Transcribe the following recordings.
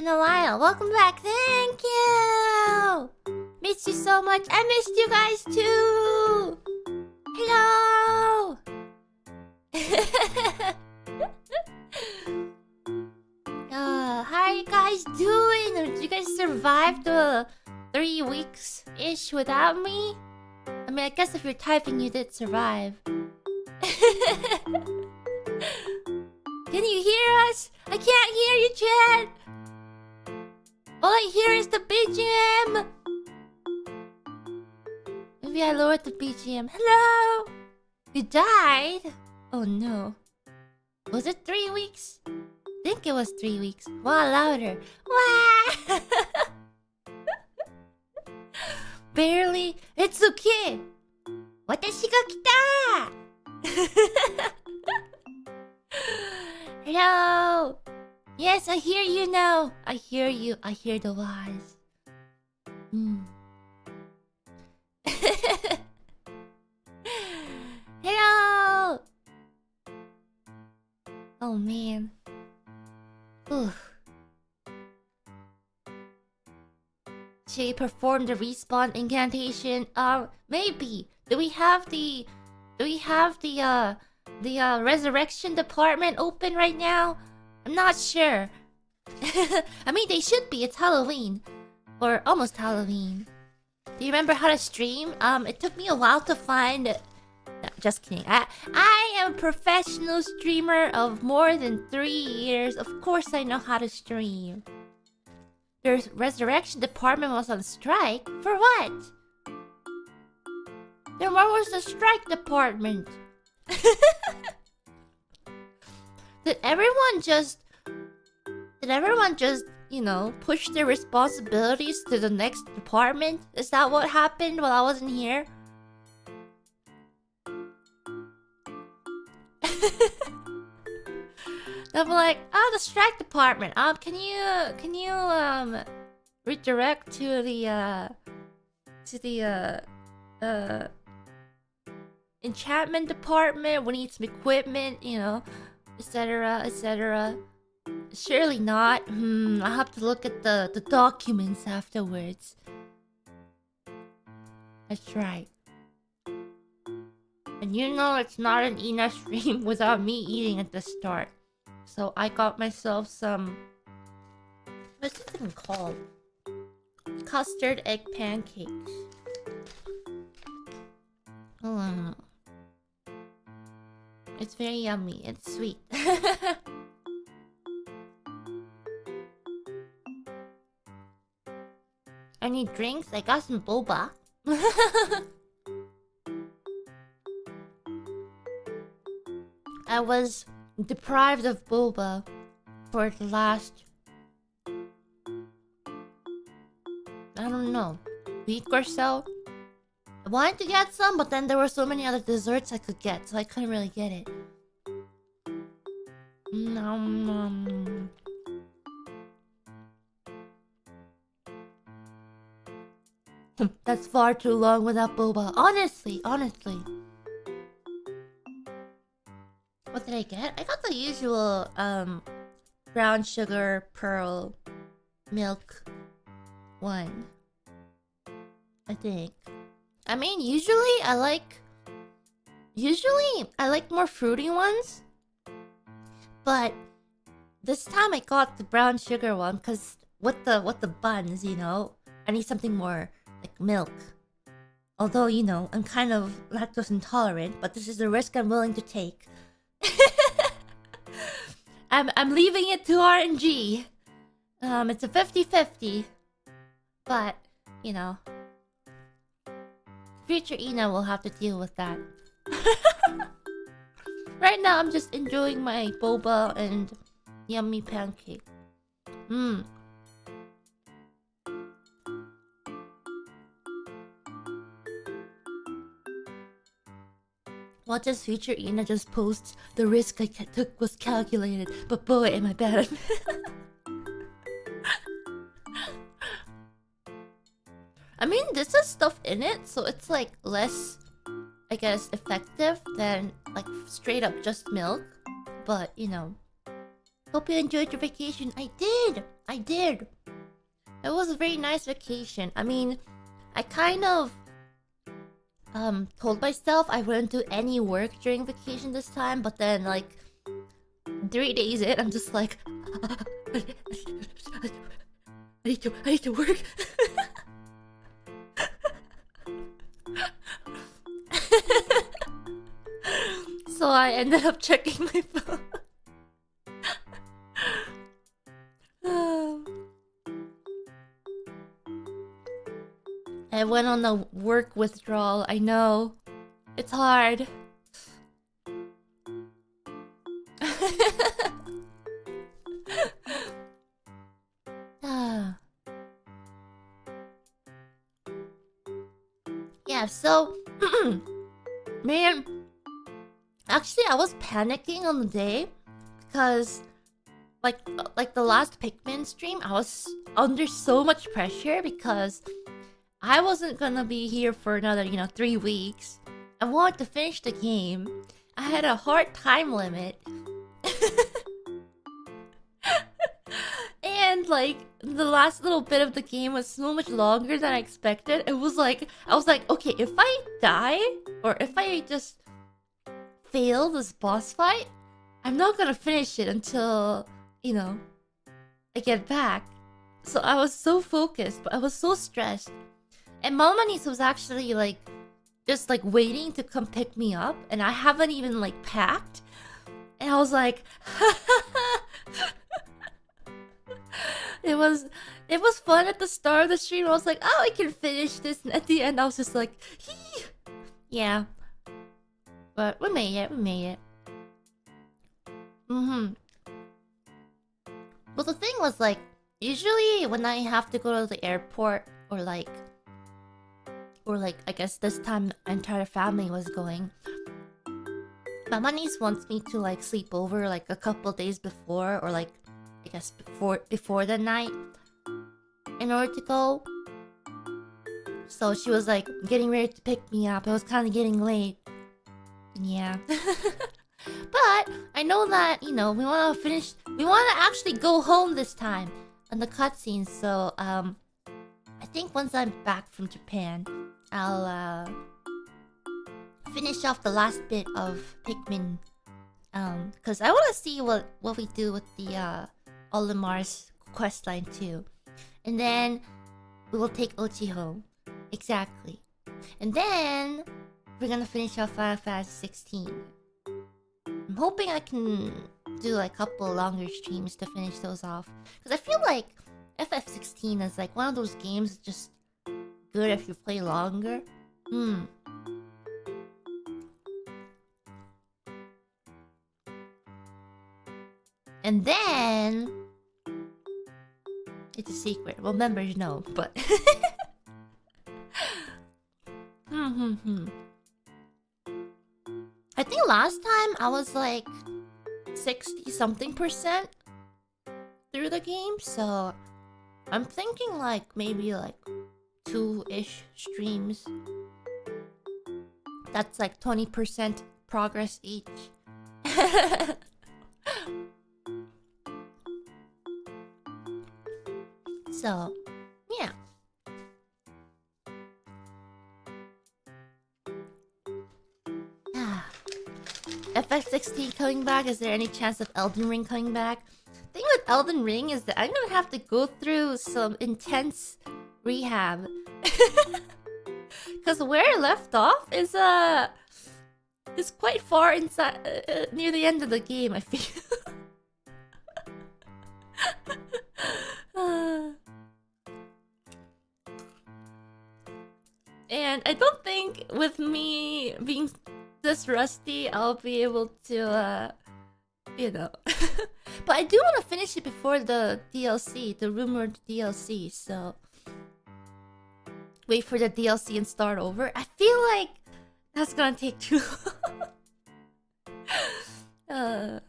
been a while. Welcome back. Thank you. Missed you so much. I missed you guys too. Hello. How are you guys doing? Did you guys survive the 3 weeks-ish without me? I mean, I guess if you're typing, you did survive. Can you hear us? I can't hear you, Chad. All I hear is the BGM. Maybe I lowered the BGM. Hello. You died? Oh no. Was it 3 weeks? I think it was 3 weeks. Wow, louder. Wow. Barely. It's okay. Watashi ga kita. Hello. Yes, I hear you now. I hear you. I hear the wise. Hello. Oh man. Ooh. Should we perform the respawn incantation? Maybe. Do we have the resurrection department open right now? I'm not sure. I mean, they should be. It's Halloween. Or almost Halloween. Do you remember how to stream? It took me a while to find... No, just kidding. I am a professional streamer of more than 3 years. Of course I know how to stream. The resurrection department was on strike? For what? Then where was the strike department? Did everyone just, you know, push their responsibilities to the next department? Is that what happened while I wasn't here? I'm like, oh, the strike department. Can you redirect to the enchantment department? We need some equipment, you know, etc., etc. Surely not. I'll have to look at the documents afterwards. That's right. And you know it's not an Ina stream without me eating at the start. So I got myself some... What's this thing called? Custard egg pancakes. Oh, it's very yummy. It's sweet. I need drinks. I got some boba. I was deprived of boba for the last... I don't know, week or so. I wanted to get some, but then there were so many other desserts I could get, so I couldn't really get it. That's far too long without boba. Honestly. What did I get? I got the usual brown sugar pearl milk one, I think. I mean, usually I like more fruity ones, but this time I got the brown sugar one because with the buns, you know, I need something more like milk. Although, you know, I'm kind of lactose intolerant, but this is the risk I'm willing to take. I'm leaving it to RNG. It's a 50-50. But, you know, future Ina will have to deal with that. Right now, I'm just enjoying my boba and yummy pancake. Watch as future Ina just posts, the risk I took was calculated, but boy, am I bad. I mean, this has stuff in it, so it's like less, I guess, effective than like straight up just milk. But, you know, Hope you enjoyed your vacation. I did. I did. It was a very nice vacation. I mean, I kind of told myself I wouldn't do any work during vacation this time, but then like 3 days in, I'm just like I need to work. So I ended up checking my phone. I went on a work withdrawal. I know. It's hard. Yeah, so man, actually I was panicking on the day because like the last Pikmin stream, I was under so much pressure because I wasn't gonna be here for another, 3 weeks. I wanted to finish the game. I had a hard time limit. And like the last little bit of the game was so much longer than I expected. It was like I was like, okay, if I die or if I just fail this boss fight, I'm not gonna finish it until, I get back. So I was so focused, but I was so stressed. And Mama Niece was actually like just like waiting to come pick me up, and I haven't even like packed. And I was like it was fun at the start of the stream. I was like, oh, I can finish this, and at the end I was just like, hee. Yeah. But we made it. Well, the thing was like, usually when I have to go to the airport or like I guess this time the entire family was going, my niece wants me to like sleep over like a couple days before, or like I guess before the night in order to go. So she was like getting ready to pick me up. It was kind of getting late. Yeah. But I know that, we want to actually go home this time on the cutscenes. So I think once I'm back from Japan, I'll finish off the last bit of Pikmin, because I want to see what we do with the Olimar's questline too, and then we will take Ochi home. Exactly. And then we're gonna finish off Final Fantasy 16. I'm hoping I can do like a couple longer streams to finish those off, because I feel like FF16 is like one of those games just good if you play longer. And then it's a secret. Well, members know, but I think last time I was like 60-something% through the game, so I'm thinking like maybe like 2-ish streams. That's like 20% progress each. So, yeah. FF16 coming back. Is there any chance of Elden Ring coming back? The thing with Elden Ring is that I'm gonna have to go through some intense rehab. Because where I left off is quite far inside, near the end of the game, I feel. And I don't think with me being this rusty, I'll be able to, But I do want to finish it before the DLC, the rumored DLC, so wait for the DLC and start over. I feel like that's gonna take too long.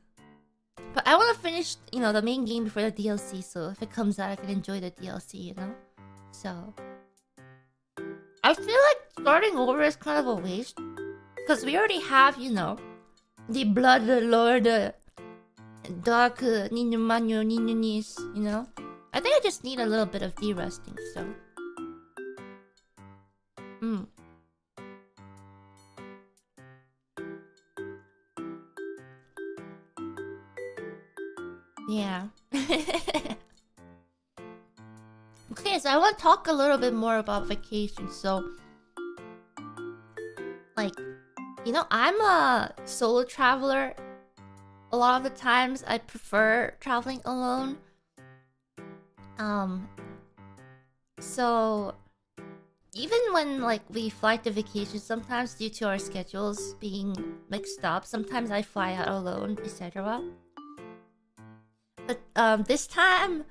But I want to finish, the main game before the DLC, so if it comes out, I can enjoy the DLC, So I feel like starting over is kind of a waste, because we already have, the Blood Lord dark Ninomae Ninonis, you know? I think I just need a little bit of de-rusting, so... Yeah. Okay, so I want to talk a little bit more about vacation. So, like, you know, I'm a solo traveler. A lot of the times I prefer traveling alone. So even when like we fly to vacation, sometimes due to our schedules being mixed up, sometimes I fly out alone, etc. But this time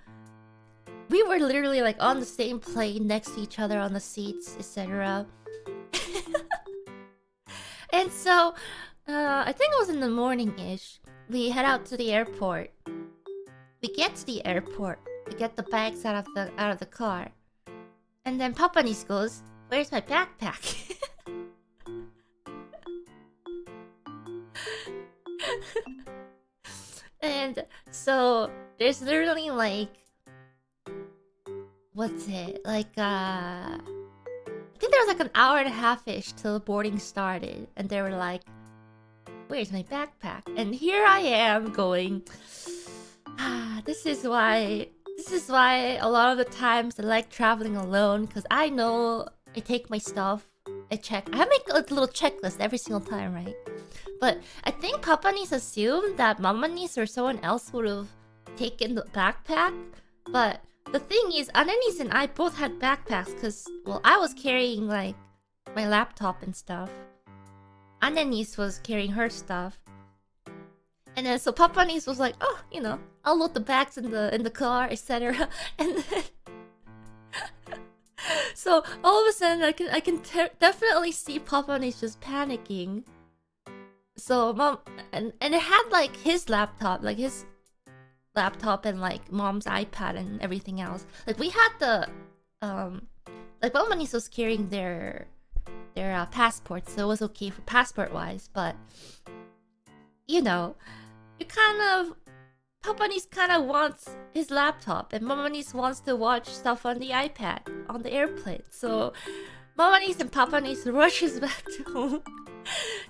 we were literally like on the same plane next to each other on the seats, etc. And so I think it was in the morning-ish. We head out to the airport. We get to the airport. We get the bags out of the car. And then Papa Nis goes, "Where's my backpack?" And so there's literally like, what's it? Like I think there was like an hour and a half-ish till boarding started, and they were like, "Where's my backpack?" And here I am going, this is why a lot of the times I like traveling alone, because I know I take my stuff, I make a little checklist every single time, right? But I think Papa Nis assumed that Mama Nis or someone else would have taken the backpack. But the thing is, Ananis and I both had backpacks because, well, I was carrying like my laptop and stuff. Ananis was carrying her stuff. And then so Papa Nis was like, "Oh, you know, I'll load the bags in the car, etc." And then so all of a sudden I can definitely see Papa Nis just panicking. So mom and it had like his laptop and like mom's iPad and everything else. Like we had the like Papa Nis was carrying their passports, so it was okay for passport wise, but you know, Papa Nis kind of wants his laptop, and Mama Nis wants to watch stuff on the iPad on the airplane. So Mama Nis and Papa Nis rushes back to home,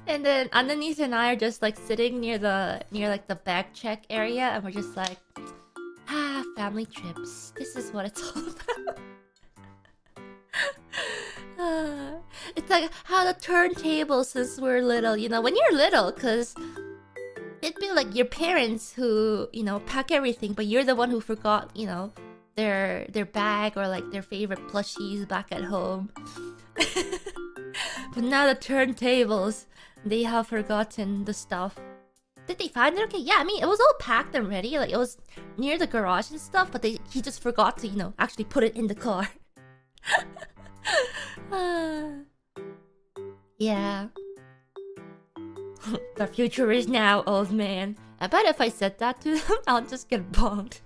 and then Ananis and I are just like sitting near like the bag check area, and we're just like, family trips. This is what it's all about. It's like how the turntable since we're little, you know, when you're little, because it'd be like your parents who, you know, pack everything, but you're the one who forgot, you know, their bag or like their favorite plushies back at home. But now the turntables, they have forgotten the stuff. Did they find it okay? Yeah, I mean, it was all packed and ready. Like, it was near the garage and stuff, but he just forgot to, you know, actually put it in the car. Yeah. The future is now, old man. I bet if I said that to them, I'll just get bonked.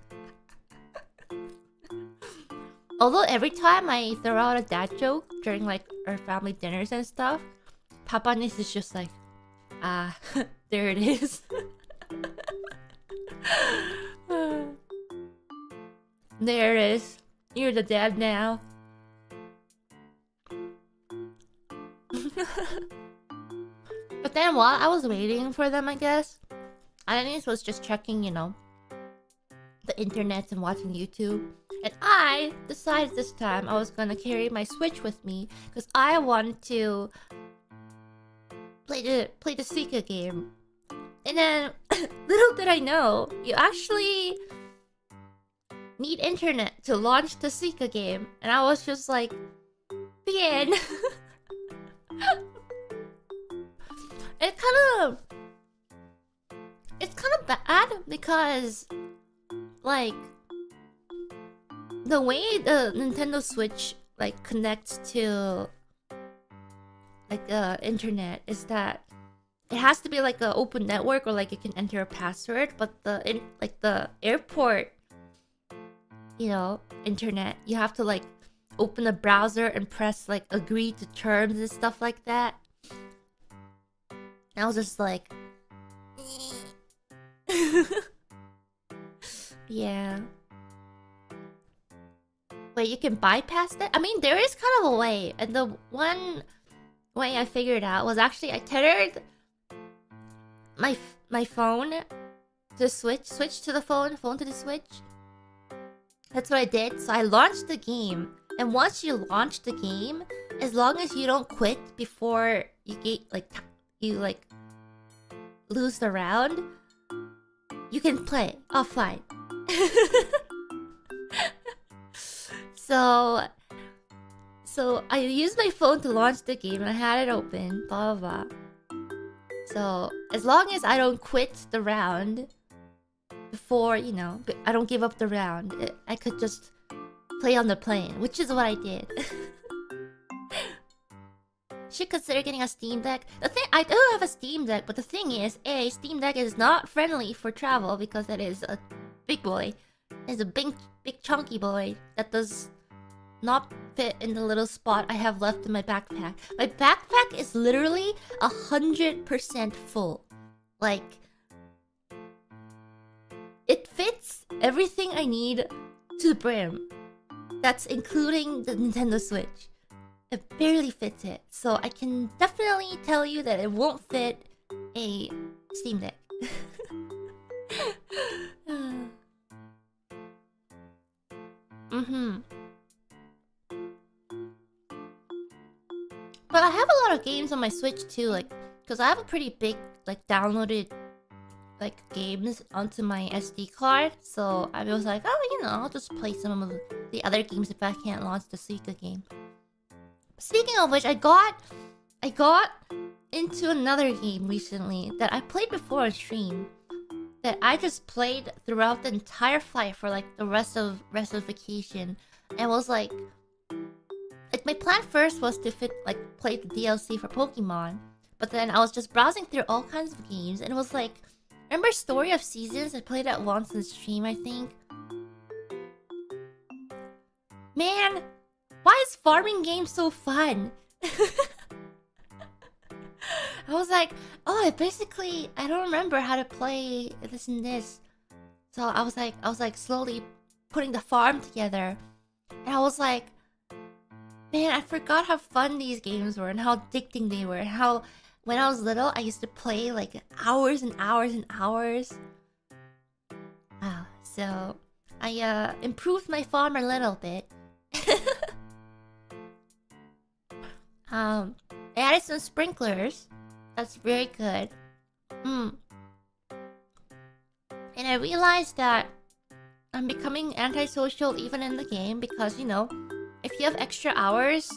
Although every time I throw out a dad joke during like our family dinners and stuff, Papa Nis is just like, there it is. There it is. You're the dad now. But then while I was waiting for them, I guess, Ananis was just checking, you know, the internet and watching YouTube. And I decided this time I was gonna carry my Switch with me because I wanted to play the Suika game. And then, little did I know, you actually need internet to launch the Suika game. And I was just like, bien. It's kind of bad because, like, the way the Nintendo Switch like connects to like the internet is that it has to be like an open network or like you can enter a password, but the airport, you know, internet, you have to like open a browser and press like agree to terms and stuff like that. And I was just like Yeah. Wait, you can bypass that? I mean, there is kind of a way. And the one way I figured out was actually I tethered my phone to switch to the phone to the switch. That's what I did. So I launched the game. And once you launch the game, as long as you don't quit before you get you lose the round, you can play offline. So I used my phone to launch the game and I had it open, blah blah blah. So as long as I don't quit the round before, you know, I don't give up the round, I could just play on the plane, which is what I did. Should consider getting a Steam Deck. The thing, I do have a Steam Deck, but the thing is, Steam Deck is not friendly for travel because it is a big boy. It's a big chunky boy that does not fit in the little spot I have left in my backpack. My backpack is literally 100% full. Like, it fits everything I need to the brim. That's including the Nintendo Switch. It barely fits it. So I can definitely tell you that it won't fit a Steam Deck. But I have a lot of games on my Switch too, like, because I have a pretty big, like, downloaded, like, games onto my SD card. So I was like, oh, you know, I'll just play some of the other games if I can't launch the Suika game. Speaking of which, I got into another game recently that I played before on stream. That I just played throughout the entire flight for like the rest of vacation, and was like my plan first was to play the DLC for Pokemon, but then I was just browsing through all kinds of games, and it was like, remember Story of Seasons? I played that once in stream, I think. Man, why is farming games so fun? I was like, oh, I don't remember how to play this and this. So I was like slowly putting the farm together. And I was like, man, I forgot how fun these games were and how addicting they were. And how when I was little, I used to play like hours and hours and hours. Wow. So I improved my farm a little bit. I added some sprinklers. That's very good. And I realized that I'm becoming antisocial even in the game because, you know, if you have extra hours,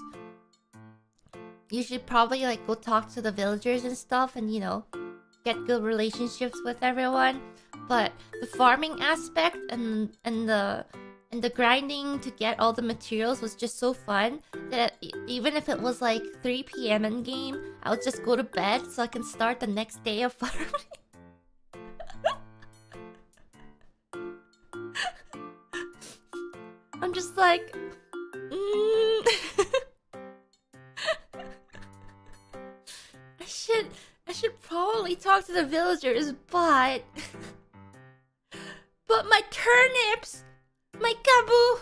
you should probably like go talk to the villagers and stuff and, you know, get good relationships with everyone. But the farming aspect and the grinding to get all the materials was just so fun that even if it was like 3 PM in game, I would just go to bed so I can start the next day of farming. I'm just like, I should probably talk to the villagers, but my turnips, my kaboo.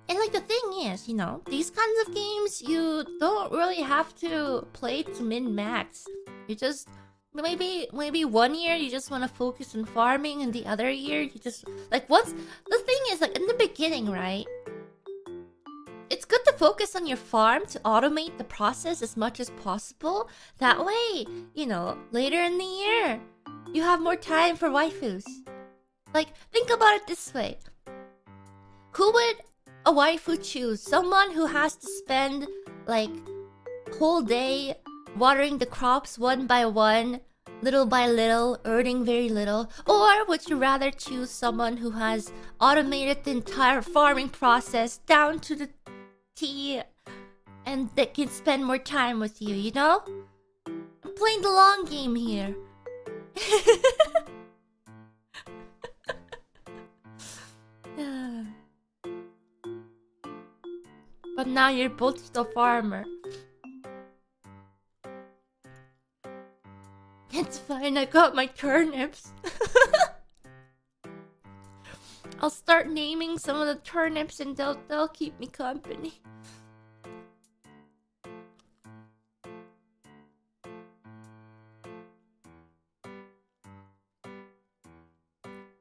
And like the thing is, you know, these kinds of games you don't really have to play to min-max. You just maybe 1 year you just want to focus on farming, and the other year you just like once the thing is like in the beginning, right? It's good to focus on your farm to automate the process as much as possible. That way, you know, later in the year, you have more time for waifus. Like, think about it this way. Who would a waifu choose? Someone who has to spend, like, whole day watering the crops one by one, little by little, earning very little? Or would you rather choose someone who has automated the entire farming process down to the T and that can spend more time with you, you know? I'm playing the long game here. But now you're both the farmer. It's fine, I got my turnips. I'll start naming some of the turnips and they'll keep me company.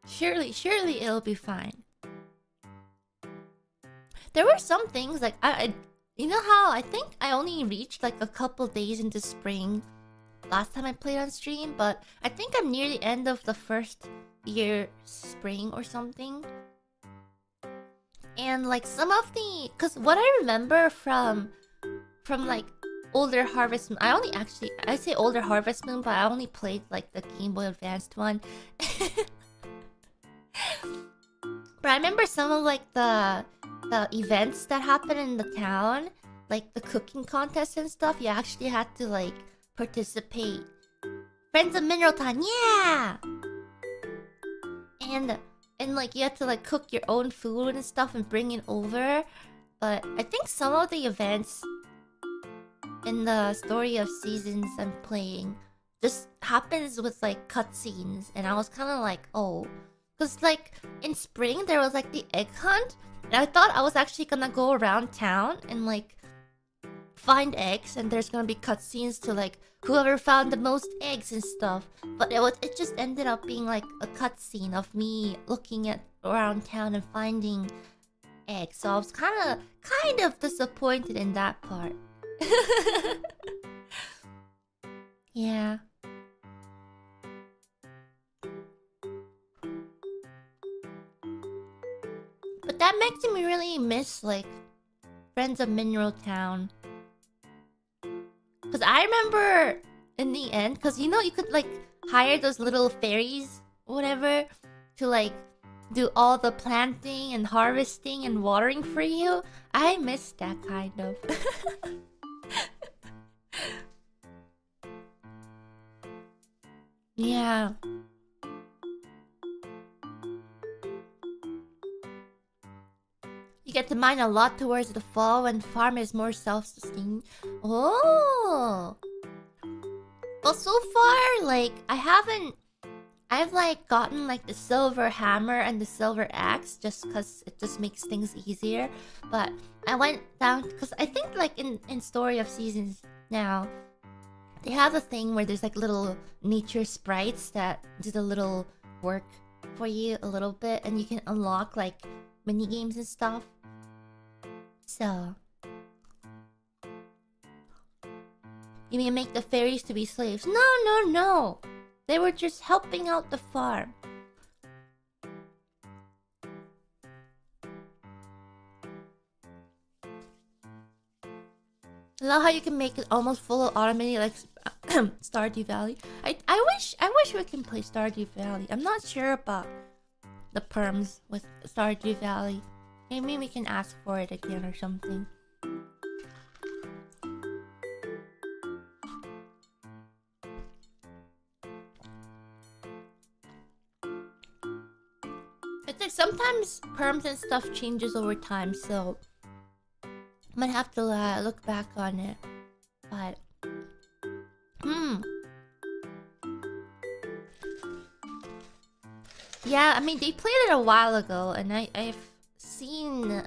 Surely it'll be fine. There were some things like you know how I think I only reached like a couple days into spring last time I played on stream, but I think I'm near the end of the first year spring or something. And like some of the, cause what I remember from like older Harvest Moon, I say older Harvest Moon, but I only played like the Game Boy Advanced one. But I remember some of like the events that happened in the town, like the cooking contest and stuff. You actually had to like participate. Friends of Mineral Town, yeah. And like you had to like cook your own food and stuff and bring it over. But I think some of the events in the Story of Seasons I'm playing just happens with like cutscenes, and I was kind of like, oh. Because, like, in spring, there was, like, the egg hunt. And I thought I was actually gonna go around town and, like, find eggs. And there's gonna be cutscenes to, like, whoever found the most eggs and stuff. But it just ended up being, like, a cutscene of me looking around town and finding eggs. So I was kind of disappointed in that part. Yeah. But that makes me really miss, like, Friends of Mineral Town. Because I remember in the end, because you know you could, like, hire those little fairies, whatever, to, like, do all the planting and harvesting and watering for you. I miss that kind of. Yeah. You get to mine a lot towards the fall when the farm is more self-sustained. Oh! Well, so far, like, I've, like, gotten, like, the silver hammer and the silver axe just because it just makes things easier. But I went down, because I think, like, in Story of Seasons now, they have a thing where there's, like, little nature sprites that do the little work for you a little bit. And you can unlock, like, mini games and stuff. So, you mean make the fairies to be slaves? No. They were just helping out the farm. I love how you can make it almost full of automated, like Stardew Valley. I wish we can play Stardew Valley. I'm not sure about the perms with Stardew Valley. Maybe we can ask for it again or something. It's like sometimes perms and stuff changes over time, so I might have to look back on it. But yeah, I mean they played it a while ago, and I've seen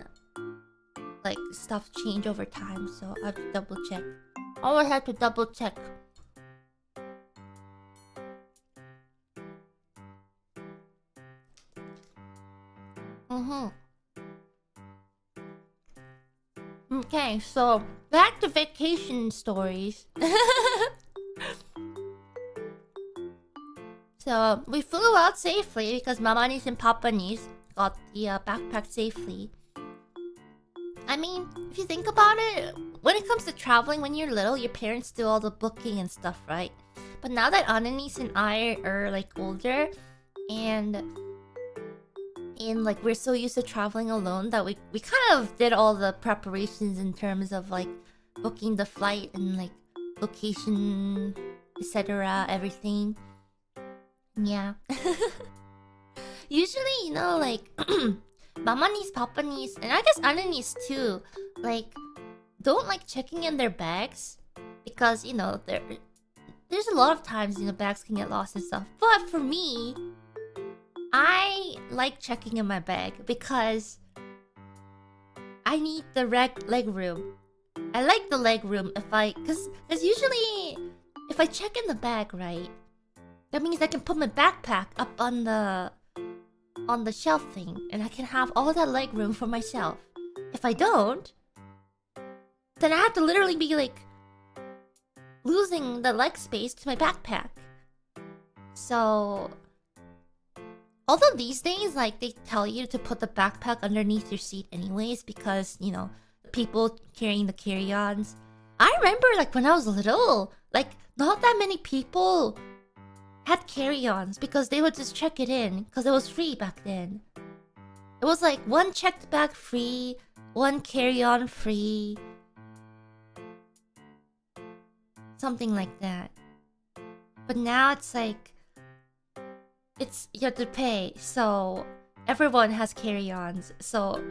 like stuff change over time, so I have to double check. Always have to double check. Okay, so back to vacation stories. So we flew out safely because Mama Niece and Papa Niece got the backpack safely. I mean, if you think about it, when it comes to traveling when you're little, your parents do all the booking and stuff, right? But now that Annalise and I are like older, and like we're so used to traveling alone that we kind of did all the preparations in terms of like booking the flight and like location, etc., everything. Yeah. Usually, you know, like Mama Niece, Papa Niece, and I guess Anna Niece too, like don't like checking in their bags because, you know, there's a lot of times, you know, bags can get lost and stuff. But for me, I like checking in my bag because I need the leg room. I like the leg room cause usually if I check in the bag, right, that means I can put my backpack up on the shelf thing, and I can have all that leg room for myself. If I don't, then I have to literally be like losing the leg space to my backpack. So, although these days, like, they tell you to put the backpack underneath your seat anyways because, you know, the people carrying the carry-ons. I remember, like, when I was little, like, not that many people had carry-ons because they would just check it in because it was free back then. It was like one checked bag free, one carry-on free. Something like that. But now it's like you have to pay, so everyone has carry-ons. So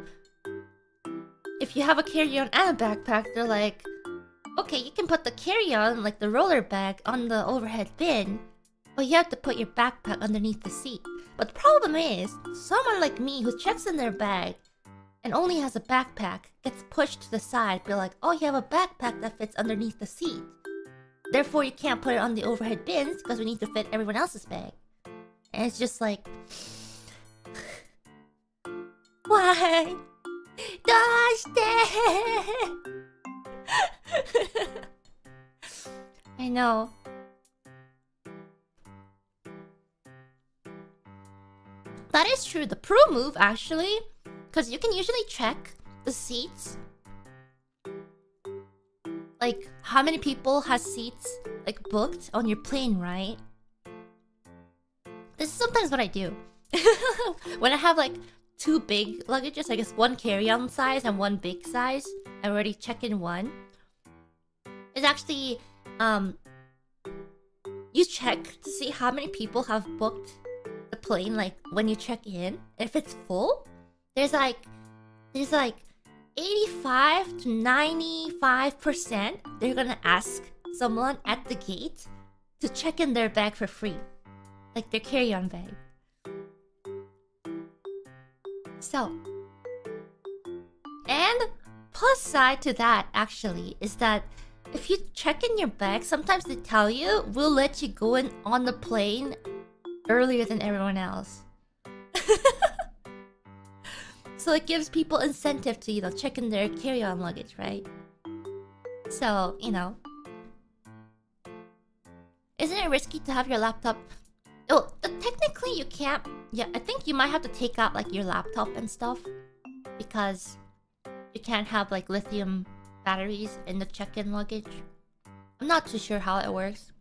if you have a carry-on and a backpack, they're like, okay, you can put the carry-on, like the roller bag, on the overhead bin, but you have to put your backpack underneath the seat. But the problem is, someone like me who checks in their bag and only has a backpack gets pushed to the side, be like, oh, you have a backpack that fits underneath the seat. Therefore, you can't put it on the overhead bins because we need to fit everyone else's bag. And it's just like... Why? I know. That is true. The pro move, actually. Because you can usually check the seats. Like, how many people has seats, like, booked on your plane, right? This is sometimes what I do. When I have, like, two big luggages, I guess one carry-on size and one big size, I already check in one. It's actually, you check to see how many people have booked the plane, like, when you check in. If it's full, there's like 85 to 95% they're gonna ask someone at the gate to check in their bag for free. Like their carry-on bag. So, and plus side to that actually is that if you check in your bag, sometimes they tell you, we'll let you go in on the plane earlier than everyone else. So it gives people incentive to, you know, check in their carry-on luggage, right? So, you know. Isn't it risky to have your laptop... Oh, technically you can't... Yeah, I think you might have to take out, like, your laptop and stuff. Because you can't have, like, lithium batteries in the check-in luggage. I'm not too sure how it works.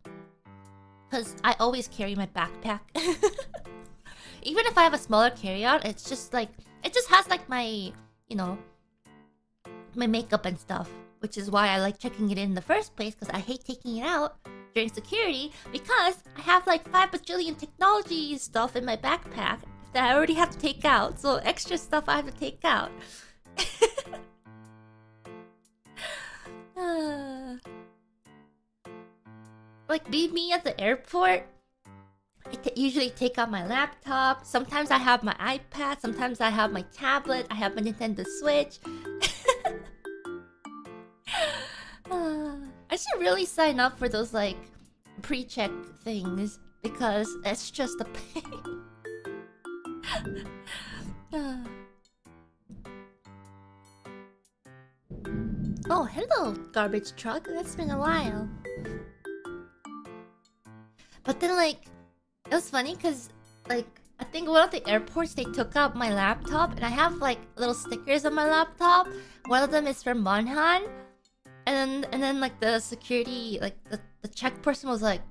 Because I always carry my backpack. Even if I have a smaller carry-on, it's just like... It just has like my, you know, my makeup and stuff. Which is why I like checking it in the first place, because I hate taking it out during security. Because I have like 5 bajillion technology stuff in my backpack that I already have to take out. So extra stuff I have to take out. Like me at the airport. I usually take out my laptop. Sometimes I have my iPad. Sometimes I have my tablet. I have my Nintendo Switch. I should really sign up for those like pre-check things because it's just a pain. Oh, hello, garbage truck. That's been a while. But then like... It was funny because, like, I think one of the airports, they took out my laptop. And I have, like, little stickers on my laptop. One of them is from Monhan. And then like, the security, like, the check person was, like...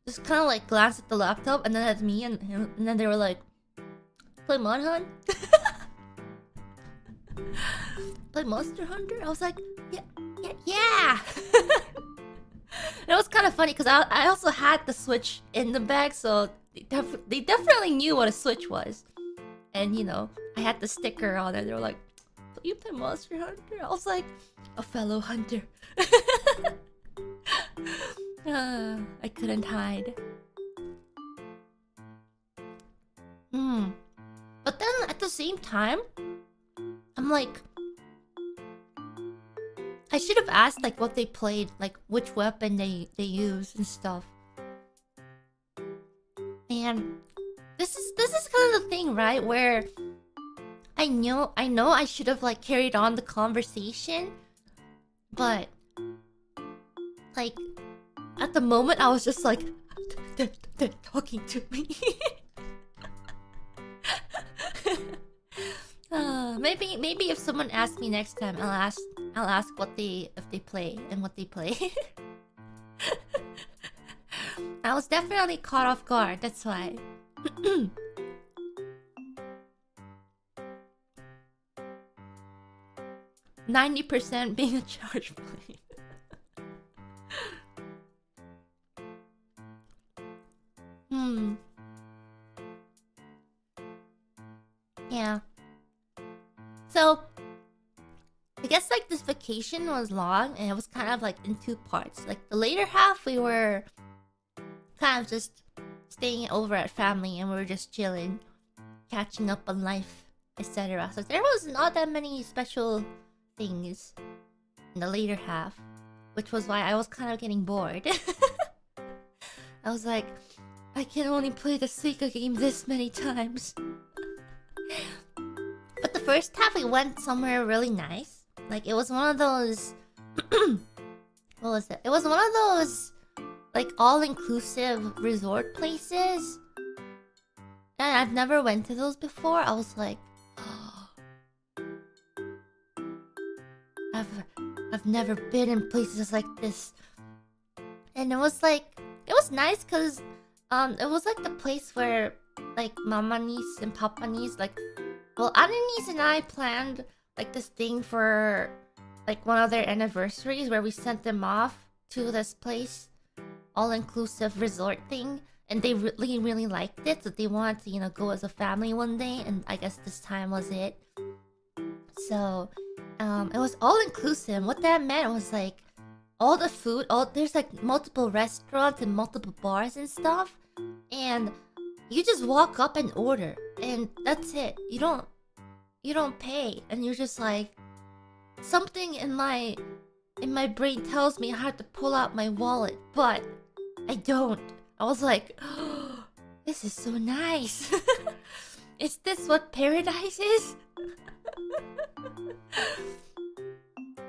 Just kind of, like, glanced at the laptop. And then at me. And then they were like... Play Monhan? Play Monster Hunter? I was like... Yeah! It was kind of funny because I also had the Switch in the bag, so they definitely knew what a Switch was. And you know, I had the sticker on it. They were like, "You play Monster Hunter?" I was like, "A fellow hunter." I couldn't hide. But then at the same time, I'm like, I should have asked like what they played, like which weapon they use and stuff. And this is kind of the thing, right? Where I know I should have like carried on the conversation, but like at the moment I was just like, they're talking to me. Maybe if someone asks me next time, I'll ask if they play and what they play. I was definitely caught off guard. That's why. 90% being a charge plane. Yeah. So, I guess like this vacation was long and it was kind of like in two parts. Like the later half, we were kind of just staying over at family and we were just chilling, catching up on life, etc. So there was not that many special things in the later half, which was why I was kind of getting bored. I was like, I can only play the Suika game this many times. But the first half we went somewhere really nice. Like it was one of those what was it? It was one of those like all-inclusive resort places. And I've never went to those before. I was like, oh, I've never been in places like this. And it was nice cuz it was like the place where like mama niece and papa niece, like, well, Anna niece and I planned like this thing for like one of their anniversaries where we sent them off to this place, all-inclusive resort thing, and they really liked it, so they wanted to, you know, go as a family one day, and I guess this time was it. So it was all-inclusive. What that meant was like all the food, there's like multiple restaurants and multiple bars and stuff, and you just walk up and order, and that's it. You don't pay, and you're just like, something in my brain tells me I have to pull out my wallet, but I don't. I was like, oh, this is so nice. Is this what paradise is?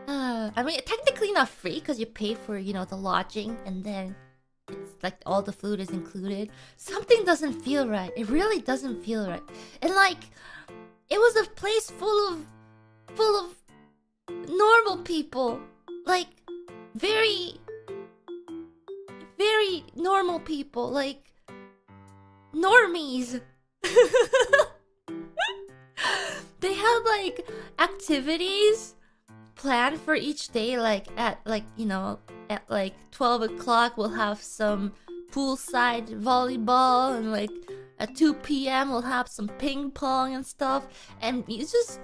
I mean, technically not free because you pay for, you know, the lodging, and then it's like all the food is included. Something doesn't feel right. It really doesn't feel right. And like, it was a place full of normal people, like very normal people, like normies. They had like activities planned for each day, like at like, you know, at like 12 o'clock we'll have some poolside volleyball, and like at 2 p.m. we'll have some ping pong and stuff, and you just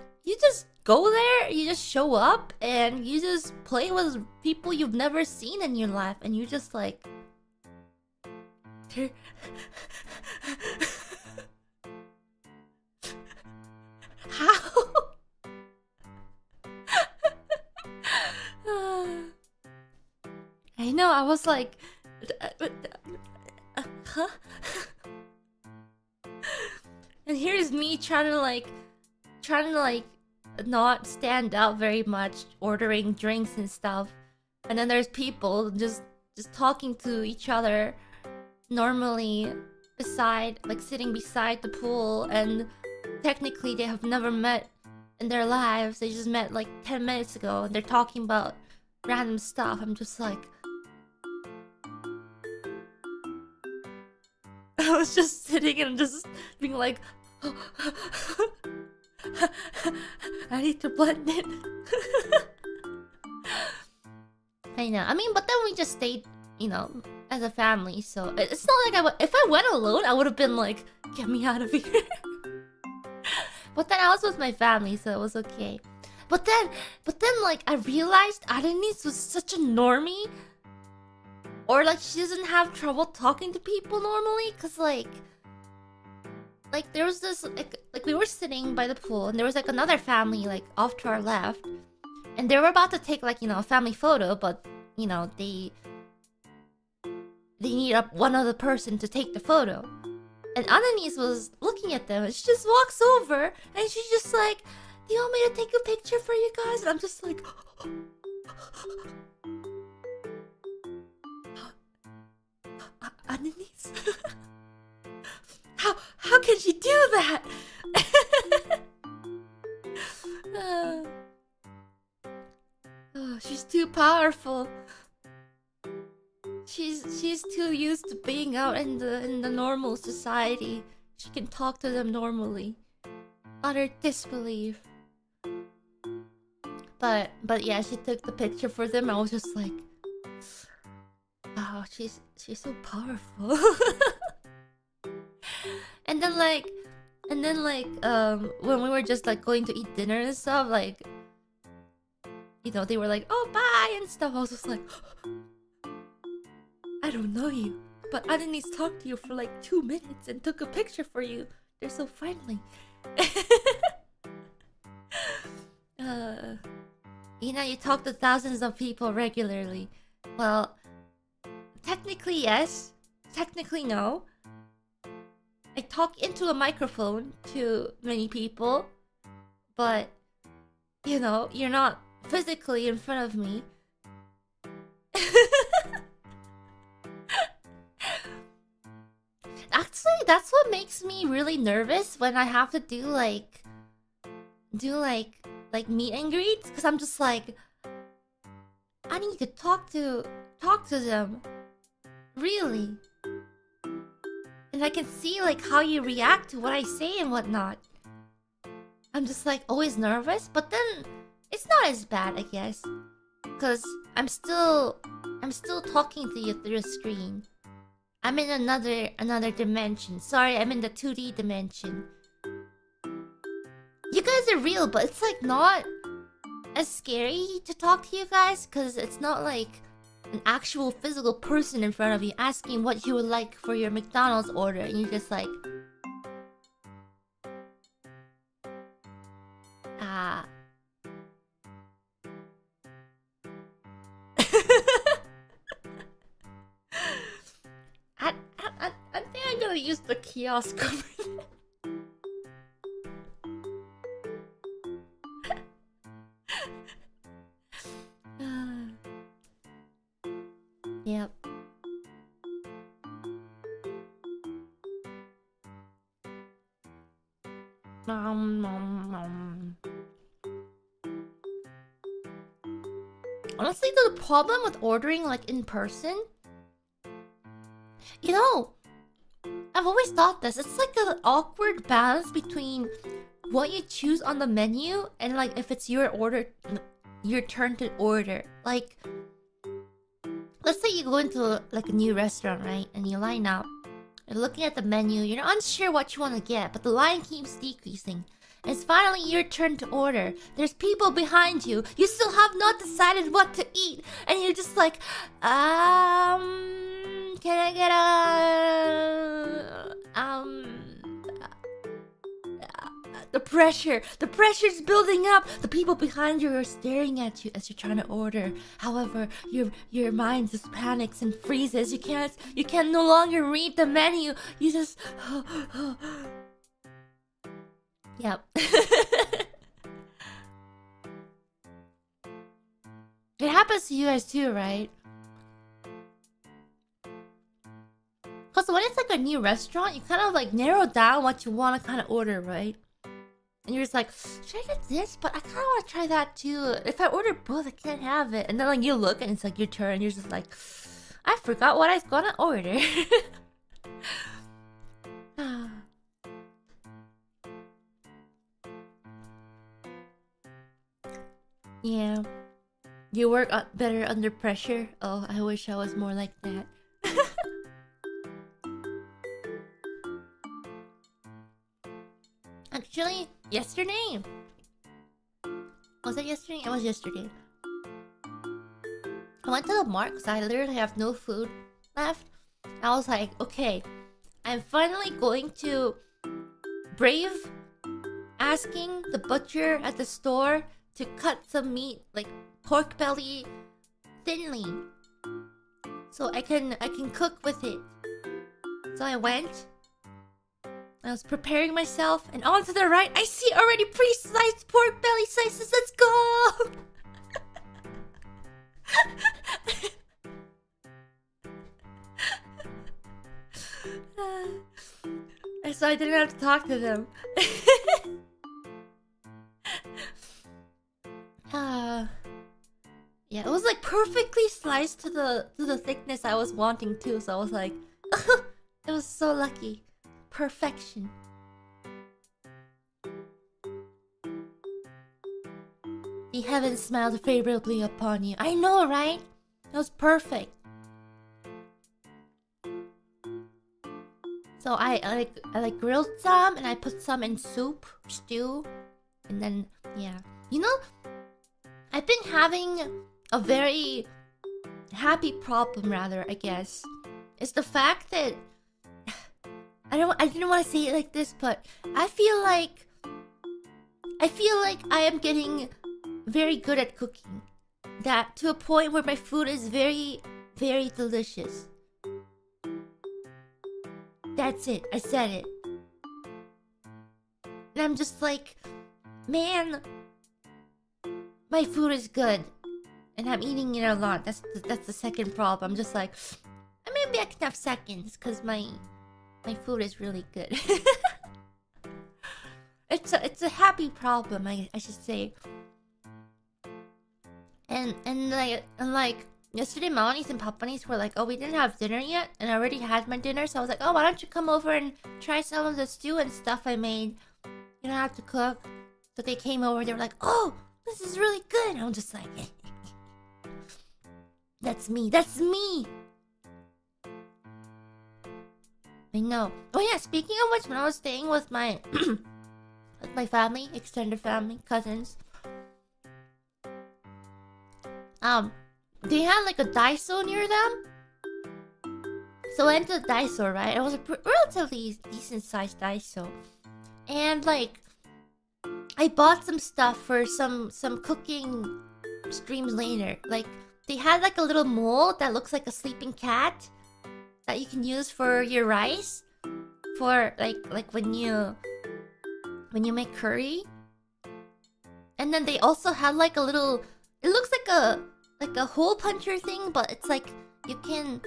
go there, you just show up, and you just play with people you've never seen in your life, and you just like... How? I know, I was like... Huh? And here's me trying to like not stand out very much, ordering drinks and stuff, and then there's people just talking to each other normally sitting beside the pool, and technically they have never met in their lives. They just met like 10 minutes ago, and they're talking about random stuff. I'm just like, I was just sitting and just being like, I need to blend in. I know. I mean, but then we just stayed, you know, as a family. So it's not like if I went alone, I would have been like, get me out of here. But then I was with my family, so it was okay. But then like I realized Adenis was such a normie. Or like she doesn't have trouble talking to people normally, cause like there was this like we were sitting by the pool and there was like another family like off to our left, and they were about to take like, you know, a family photo, but you know they need one other person to take the photo. And Annalise was looking at them and she just walks over and she's just like, "Do you want me to take a picture for you guys?" And I'm just like, Annalise? How can she do that? Oh, she's too powerful. She's too used to being out in the normal society. She can talk to them normally. Utter disbelief. But yeah, she took the picture for them. I was just like, wow, she's so powerful. And then when we were just like going to eat dinner and stuff, like, you know, they were like, "Oh, bye," and stuff. I was just like, I don't know you, but I didn't talk to you for like 2 minutes and took a picture for you. They're so friendly. You know, you talk to thousands of people regularly. Well, technically yes, technically no. I talk into a microphone to many people, but you know, you're not physically in front of me. Actually, that's what makes me really nervous when I have to do like meet and greets, because I'm just like, I need to talk to them, really, and I can see like how you react to what I say and whatnot. I'm just like always nervous, but then it's not as bad, I guess, because I'm still talking to you through a screen. I'm in another dimension. Sorry, I'm in the 2D dimension. You guys are real, but it's like not as scary to talk to you guys, because it's not like an actual physical person in front of you asking what you would like for your McDonald's order, and you're just like, ah. I think I'm gonna use the kiosk over there. Yep. Honestly, the problem with ordering like in person, you know, I've always thought this. It's like an awkward balance between what you choose on the menu and like if it's your order, your turn to order. Like, let's say you go into like a new restaurant, right? And you line up. You're looking at the menu. You're unsure what you want to get, but the line keeps decreasing. It's finally your turn to order. There's people behind you. You still have not decided what to eat, and you're just like, can I get the pressure's building up. The people behind you are staring at you as you're trying to order. However, your mind just panics and freezes. You can no longer read the menu. You just Yep. It happens to you guys too, right? Because when it's like a new restaurant, you kind of like narrow down what you want to kind of order, right? And you're just like, should I get this? But I kind of want to try that too. If I order both, I can't have it. And then like you look and it's like your turn. And you're just like, I forgot what I was gonna order. Yeah. You work better under pressure. Oh, I wish I was more like that. Actually, yesterday. Was it yesterday? It was yesterday. I went to the mart because I literally have no food left. I was like, okay, I'm finally going to brave asking the butcher at the store to cut some meat, like pork belly, thinly, so I can cook with it. So I went. I was preparing myself, and on to the right, I see already pre-sliced pork belly slices. Let's go! So I didn't have to talk to them. Yeah, it was like perfectly sliced to the thickness I was wanting to. So I was like, it was so lucky. Perfection. The heavens smiled favorably upon you. I know, right? It was perfect. So I grilled some and I put some in soup, stew, and then yeah. You know, I've been having a very happy problem, rather, I guess. It's the fact that I didn't want to say it like this, but I feel like I am getting very good at cooking. That to a point where my food is very, very delicious. That's it. I said it. And I'm just like, man, my food is good. And I'm eating it a lot. That's the second problem. I'm just like, maybe I can have seconds because my food is really good. It's a happy problem, I should say. And like yesterday, Melanie's and Papanis were like, oh, we didn't have dinner yet, and I already had my dinner, so I was like, oh, why don't you come over and try some of the stew and stuff I made? You don't have to cook. So they came over, they were like, oh, this is really good. And I'm just like, that's me. I know. Oh yeah, speaking of which, when I was staying with my with my family, extended family, cousins, they had like a Daiso near them. So I went to the Daiso, right? It was a relatively decent sized Daiso. And like, I bought some stuff for some cooking streams later. Like, they had like a little mold that looks like a sleeping cat that you can use for your rice. For like when you make curry. And then they also had like a little, it looks like a hole puncher thing, but it's like you can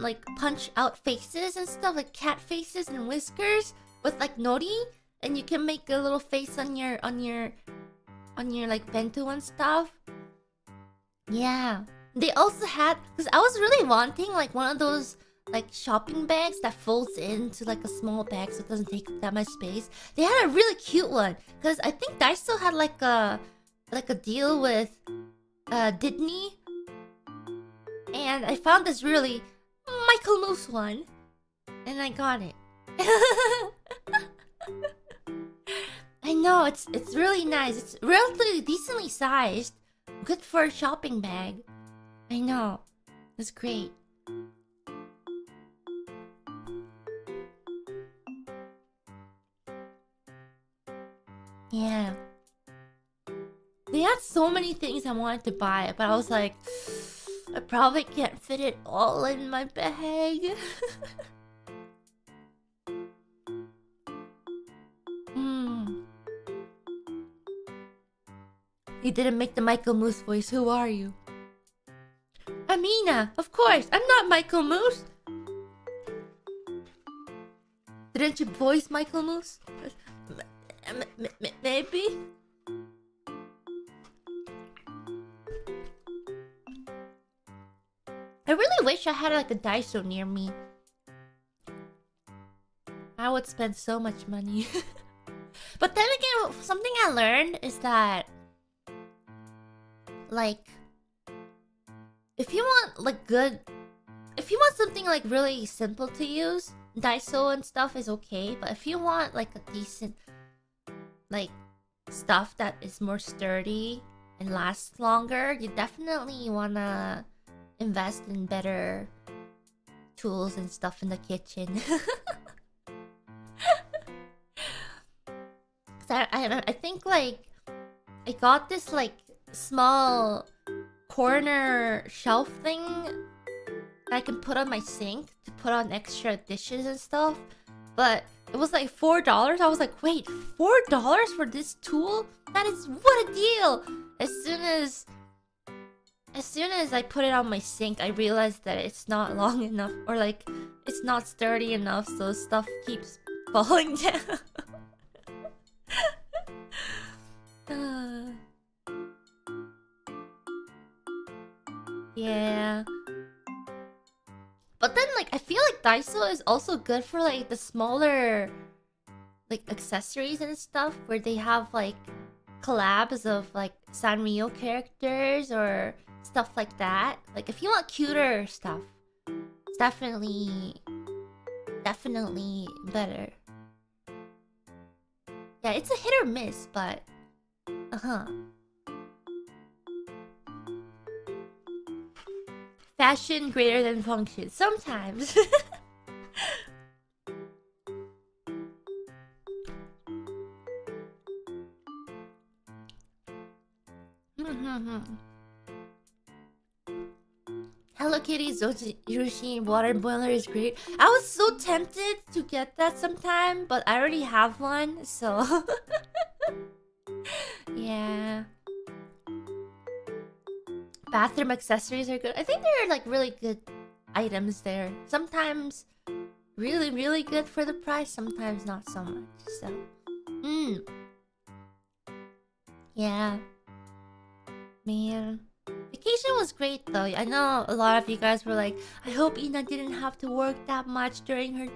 like punch out faces and stuff, like cat faces and whiskers with like nori, and you can make a little face on your like bento and stuff. Yeah. They also had, because I was really wanting like one of those like shopping bags that folds into like a small bag so it doesn't take up that much space. They had a really cute one, because I think Daiso had like a deal with Disney, and I found this really Michael Moose one, and I got it. I know, it's really nice. It's relatively decently sized, good for a shopping bag. I know, it's great. Yeah. They had so many things I wanted to buy, but I was like, I probably can't fit it all in my bag. You didn't make the Michael Moose voice. Who are you? Amina, of course. I'm not Michael Moose. Didn't you voice Michael Moose? Maybe? I really wish I had like a Daiso near me. I would spend so much money. But then again, something I learned is that, like, if you want like if you want something like really simple to use, Daiso and stuff is okay. But if you want like a decent like stuff that is more sturdy and last longer, you definitely wanna invest in better tools and stuff in the kitchen. 'Cause I think like I got this like small corner shelf thing that I can put on my sink to put on extra dishes and stuff, but it was like $4. I was like, wait, $4 for this tool? That is what a deal! As soon as I put it on my sink, I realized that it's not long enough, or like it's not sturdy enough, so stuff keeps falling down. Yeah. But then like I feel like Daiso is also good for like the smaller like accessories and stuff, where they have like collabs of like Sanrio characters or stuff like that. Like if you want cuter stuff, it's definitely better. Yeah, it's a hit or miss, but fashion greater than function sometimes. Hello Kitty Yoshi water boiler is great. I was so tempted to get that sometime, but I already have one, so yeah. Bathroom accessories are good. I think they're like really good items there. Sometimes really good for the price, sometimes not so much. So yeah. Man. Vacation was great though. I know a lot of you guys were like, I hope Ina didn't have to work that much during her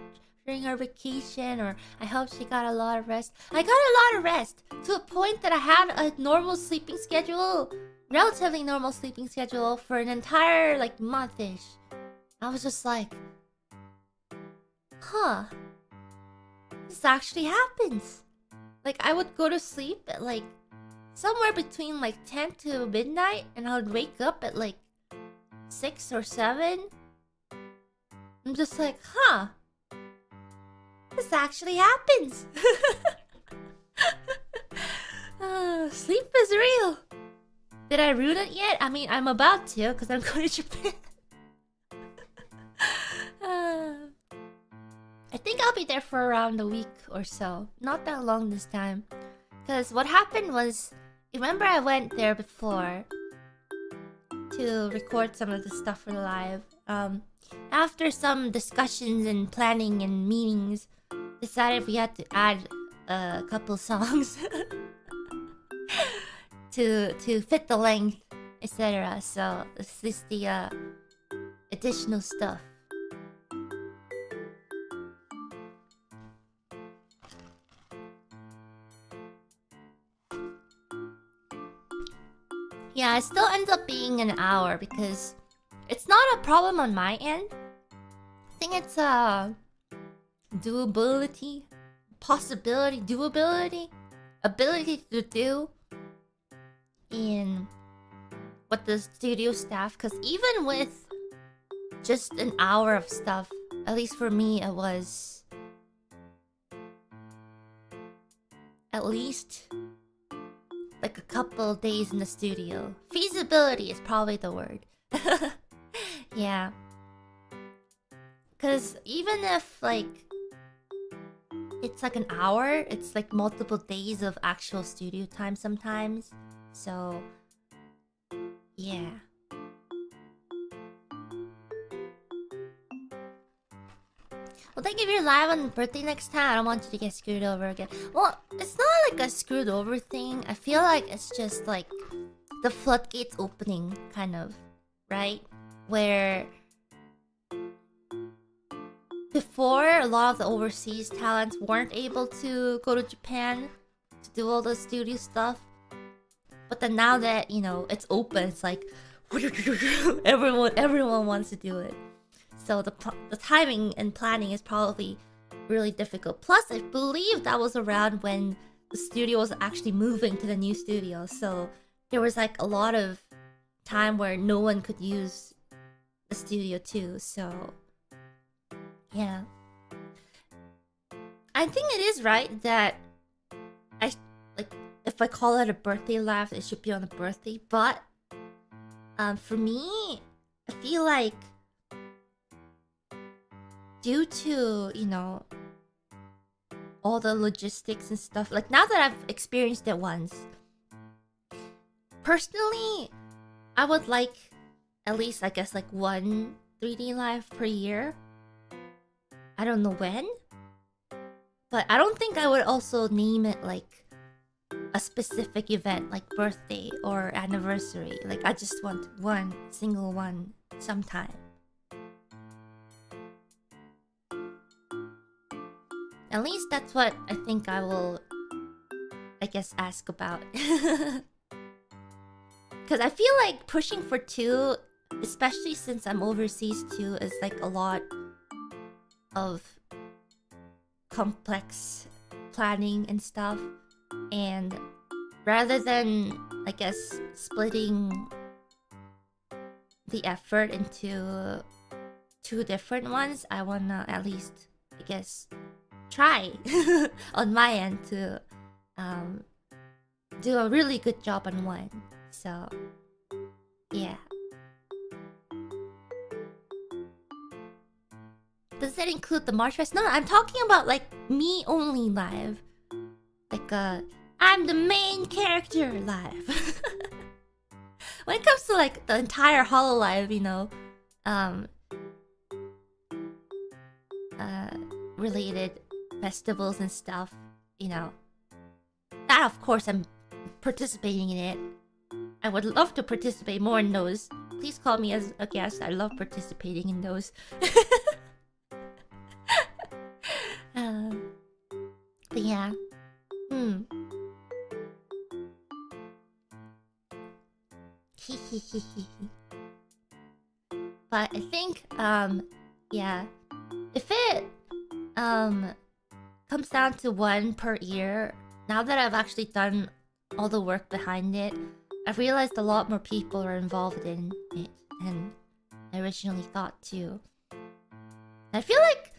vacation, or I hope she got a lot of rest. I got a lot of rest to a point that I had a normal sleeping schedule, relatively normal sleeping schedule for an entire like month-ish. I was just like, huh, this actually happens. Like I would go to sleep at like somewhere between like 10 to midnight, and I would wake up at like 6 or 7. I'm just like, huh, this actually happens. Sleep is real. Did I ruin it yet? I mean, I'm about to, because I'm going to Japan. I think I'll be there for around a week or so. Not that long this time. Because what happened was, remember I went there before to record some of the stuff for the live. After some discussions and planning and meetings, decided we had to add a couple songs to fit the length, etc. So this is the additional stuff. Yeah, it still ends up being an hour because it's not a problem on my end. I think it's doability, possibility, doability, ability to do in what the studio staff. Because even with just an hour of stuff, at least for me, it was at least like a couple days in the studio. Feasibility is probably the word. Yeah. Because even if like it's like an hour, it's like multiple days of actual studio time sometimes. So yeah. Well, thank you if you're live on birthday next time. I don't want you to get screwed over again. Well, it's not like a screwed over thing. I feel like it's just like the floodgates opening, kind of, right? Where before, a lot of the overseas talents weren't able to go to Japan to do all the studio stuff. But then now that, you know, it's open, it's like everyone wants to do it. So the timing and planning is probably really difficult. Plus, I believe that was around when the studio was actually moving to the new studio. So there was like a lot of time where no one could use the studio too, so yeah. I think it is right that like if I call it a birthday live, it should be on a birthday, but for me, I feel like due to, you know, all the logistics and stuff, like now that I've experienced it once, personally, I would like at least, I guess, like one 3D live per year. I don't know when, but I don't think I would also name it like a specific event, like birthday or anniversary. Like I just want one single one sometime. At least that's what I think I will, I guess, ask about. Because I feel like pushing for 2, especially since I'm overseas too, is like a lot of complex planning and stuff. And rather than, I guess, splitting the effort into 2 different ones, I wanna at least, I guess, try on my end to do a really good job on one. So yeah. Does that include the March Fest? No, I'm talking about like me only live. Like I'm the main character live. When it comes to like the entire hololive, you know, related festivals and stuff, you know, that of course I'm participating in it. I would love to participate more in those. Please call me as a guest. I love participating in those. But yeah. But I think, yeah. If it, comes down to one per year, now that I've actually done all the work behind it, I've realized a lot more people are involved in it than I originally thought too. I feel like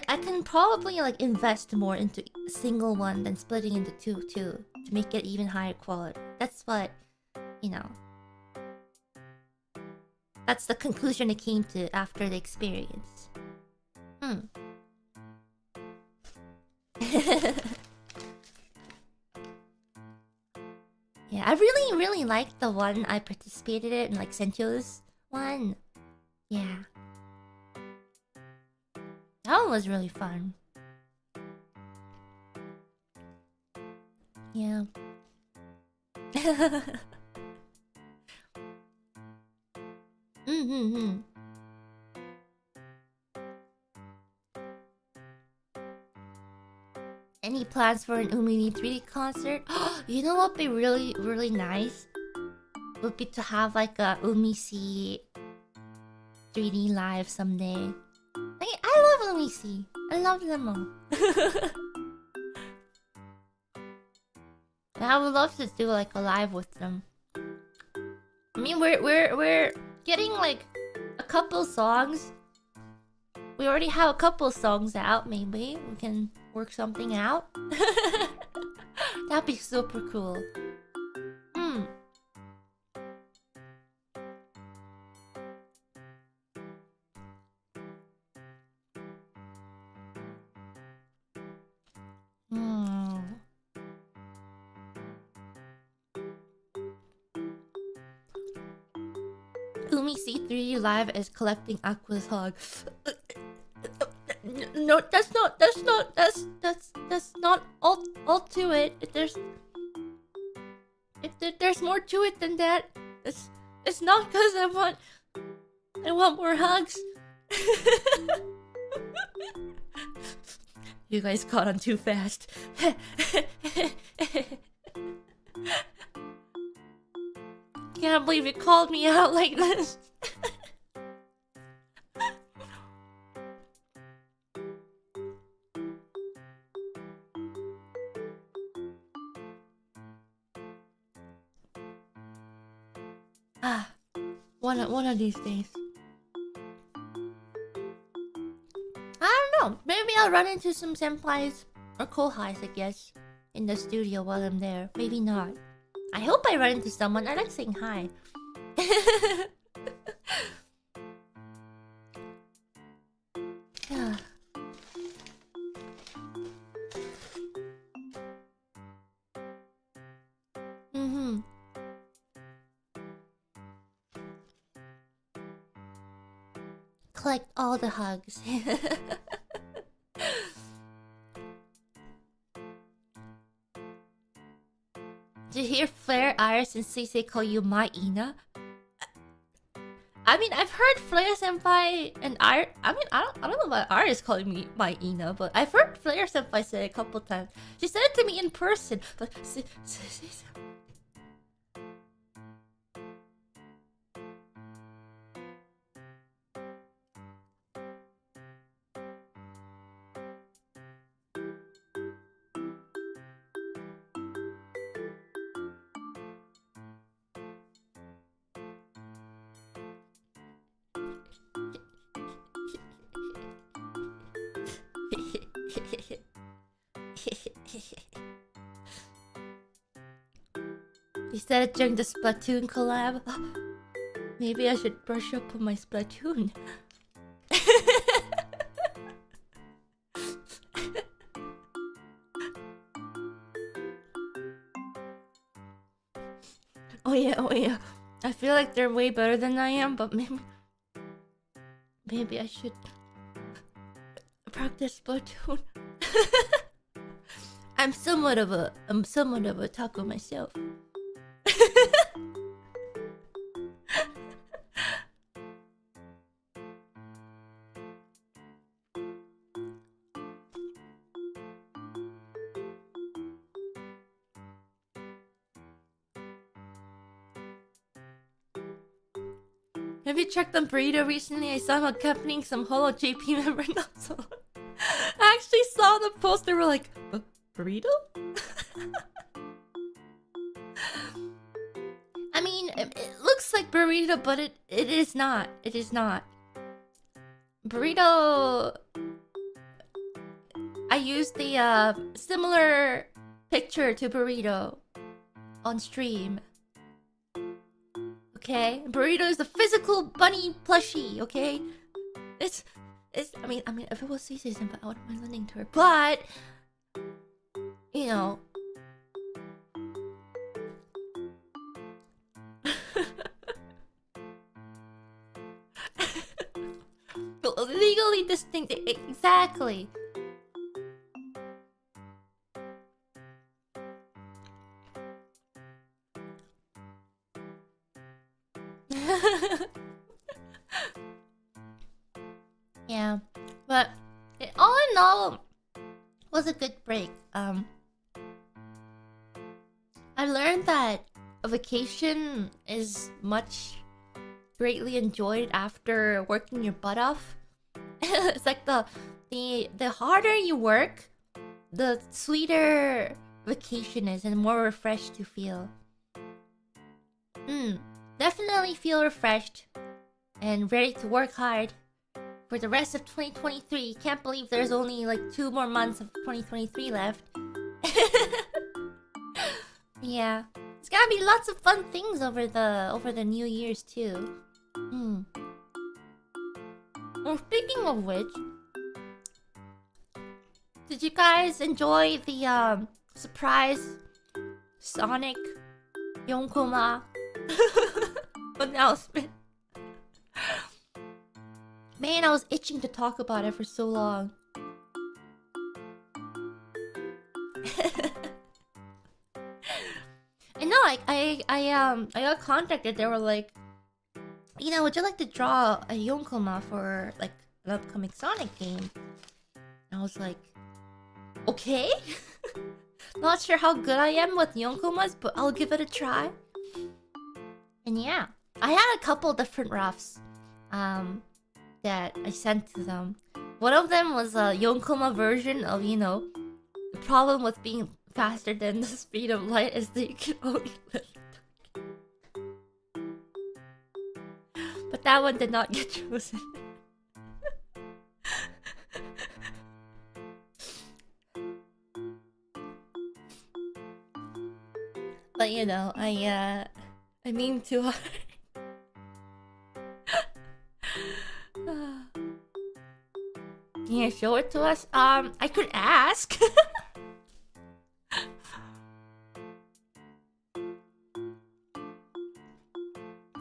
I can probably like invest more into a single one than splitting into 2 too, to make it even higher quality. That's what, you know. That's the conclusion I came to after the experience. Yeah, I really liked the one I participated in, like Sento's one. Yeah. That one was really fun. Yeah. Any plans for an Umini 3D concert? You know what would be really nice? Would be to have like a Umisi 3D live someday. Like, I love Umisi. I love them all. I would love to do like a live with them. I mean, we're getting like a couple songs. We already have a couple songs out. Maybe we can work something out. That'd be super cool. Umi C3 live is collecting Aqua's hog. No, that's not all to it. There's more to it than that. It's not because I want more hugs. You guys caught on too fast. Can't believe you called me out like this. Ah, one of these days. I don't know. Maybe I'll run into some senpais or kohais, I guess, in the studio while I'm there. Maybe not. I hope I run into someone. I like saying hi. Yeah. Mm-hmm. Collect all the hugs. Did you hear Flare, Iris, and Sisei call you my Ina? I mean, I've heard Flare Senpai and Iris. I mean, I don't know about Iris calling me my Ina, but I've heard Flare Senpai say it a couple times. She said it to me in person, but he said it during the Splatoon collab. Maybe I should brush up on my Splatoon. Oh yeah. I feel like they're way better than I am, but maybe I should practice Splatoon. I'm somewhat of a taco myself. Have you checked on Burrito recently? I saw him accompanying some Holo JP member not so long. I actually saw the post. They were like, Burrito? I mean, it looks like Burrito, but it is not. It is not. Burrito... I used the similar picture to Burrito on stream. Okay, Burrito is the physical bunny plushie. Okay, it's. I mean, if it was Cece's, I wouldn't mind lending to her. But you know, legally distinct. Exactly. Yeah, but all in all, was a good break. I learned that a vacation is much greatly enjoyed after working your butt off. It's like the harder you work, the sweeter vacation is and more refreshed you feel. Definitely feel refreshed and ready to work hard for the rest of 2023. Can't believe there's only like 2 more months of 2023 left. Yeah, it's gonna be lots of fun things over the New Year's too. Well, speaking of which, did you guys enjoy the surprise Sonic Yonkoma announcement? Man, I was itching to talk about it for so long. And no, I got contacted. They were like, you know, would you like to draw a Yonkoma for like an upcoming Sonic game? And I was like, okay. Not sure how good I am with Yonkomas, but I'll give it a try. And yeah, I had a couple different roughs that I sent to them. One of them was a Yonkoma version of, you know, the problem with being faster than the speed of light is that you can only lift. that one did not get chosen. But you know, I mean too hard. Can you show it to us? I could ask.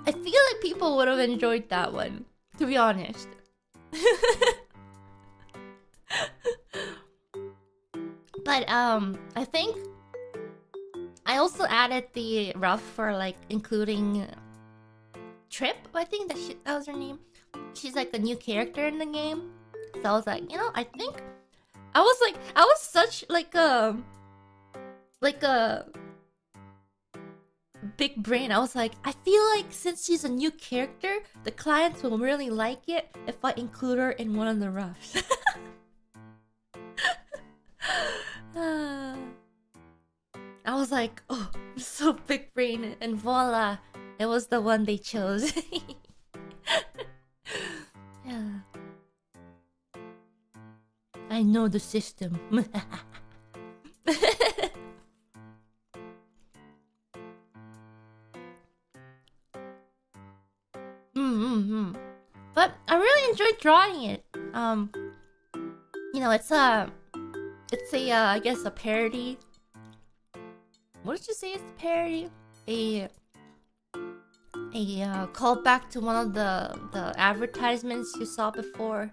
I feel like people would have enjoyed that one, to be honest. But I think I also added the rough for like including Trip. I think that was her name. She's like a new character in the game. So I was like, you know, I think I was such like a big brain. I was like, I feel like since she's a new character, the clients will really like it if I include her in one of the roughs. I was like, oh, I'm so big brain, and voila, it was the one they chose. Yeah. I know the system. But I really enjoyed drawing it. You know, it's a I guess a parody. What did you say? It's a parody. A callback to one of the advertisements you saw before,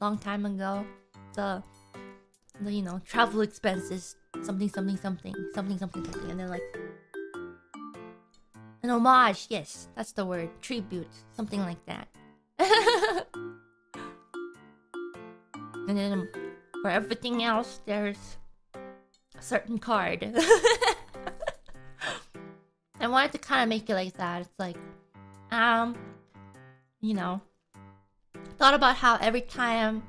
long time ago. The you know, travel expenses, something, and then like an homage. Yes, that's the word. Tribute, something like that. And then for everything else, there's a certain card. I wanted to kind of make it like that. It's like, you know, thought about how every time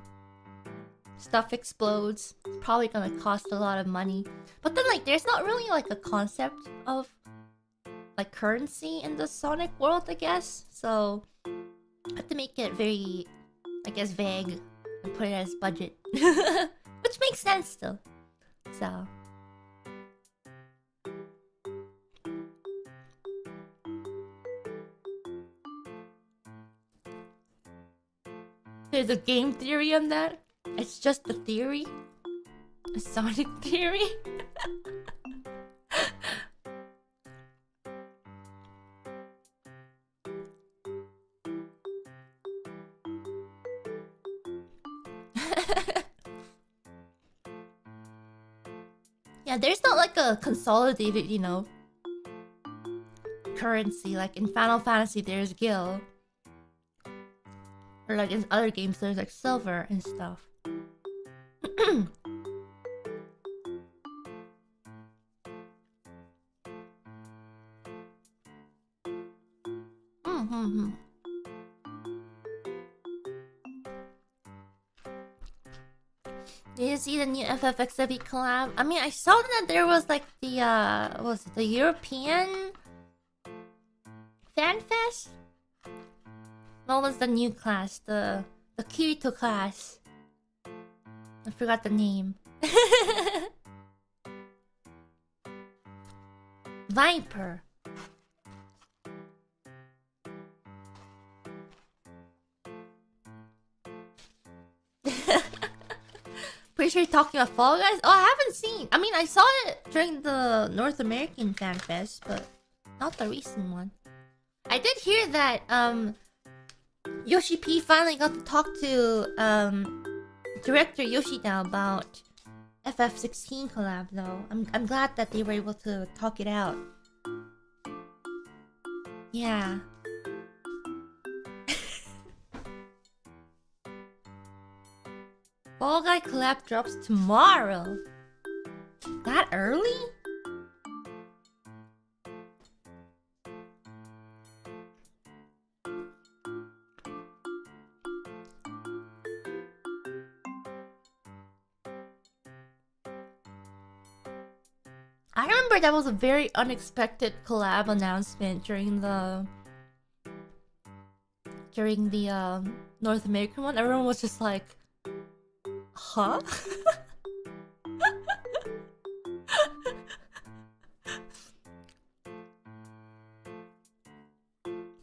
stuff explodes, it's probably gonna cost a lot of money. But then, like, there's not really like a concept of like currency in the Sonic world, I guess. So I have to make it very, I guess, vague and put it as budget, which makes sense still. So. There's a game theory on that. It's just a theory. A Sonic theory. Yeah, there's not like a consolidated, you know, currency. Like in Final Fantasy, there's Gil. Or like in other games, there's like silver and stuff. Did you see the new FFXW collab? I mean, I saw that there was like the what was it, the European Fan Fest? What was the new class? The Kirito class. I forgot the name. Viper. Pretty sure you're talking about Fall Guys? Oh, I haven't seen. I mean, I saw it during the North American Fan Fest, but not the recent one. I did hear that Yoshi P finally got to talk to director Yoshida about FF16 collab though. I'm glad that they were able to talk it out. Yeah. Fall Guy collab drops tomorrow. That early? I remember that was a very unexpected collab announcement during the during the North American one, everyone was just like, huh?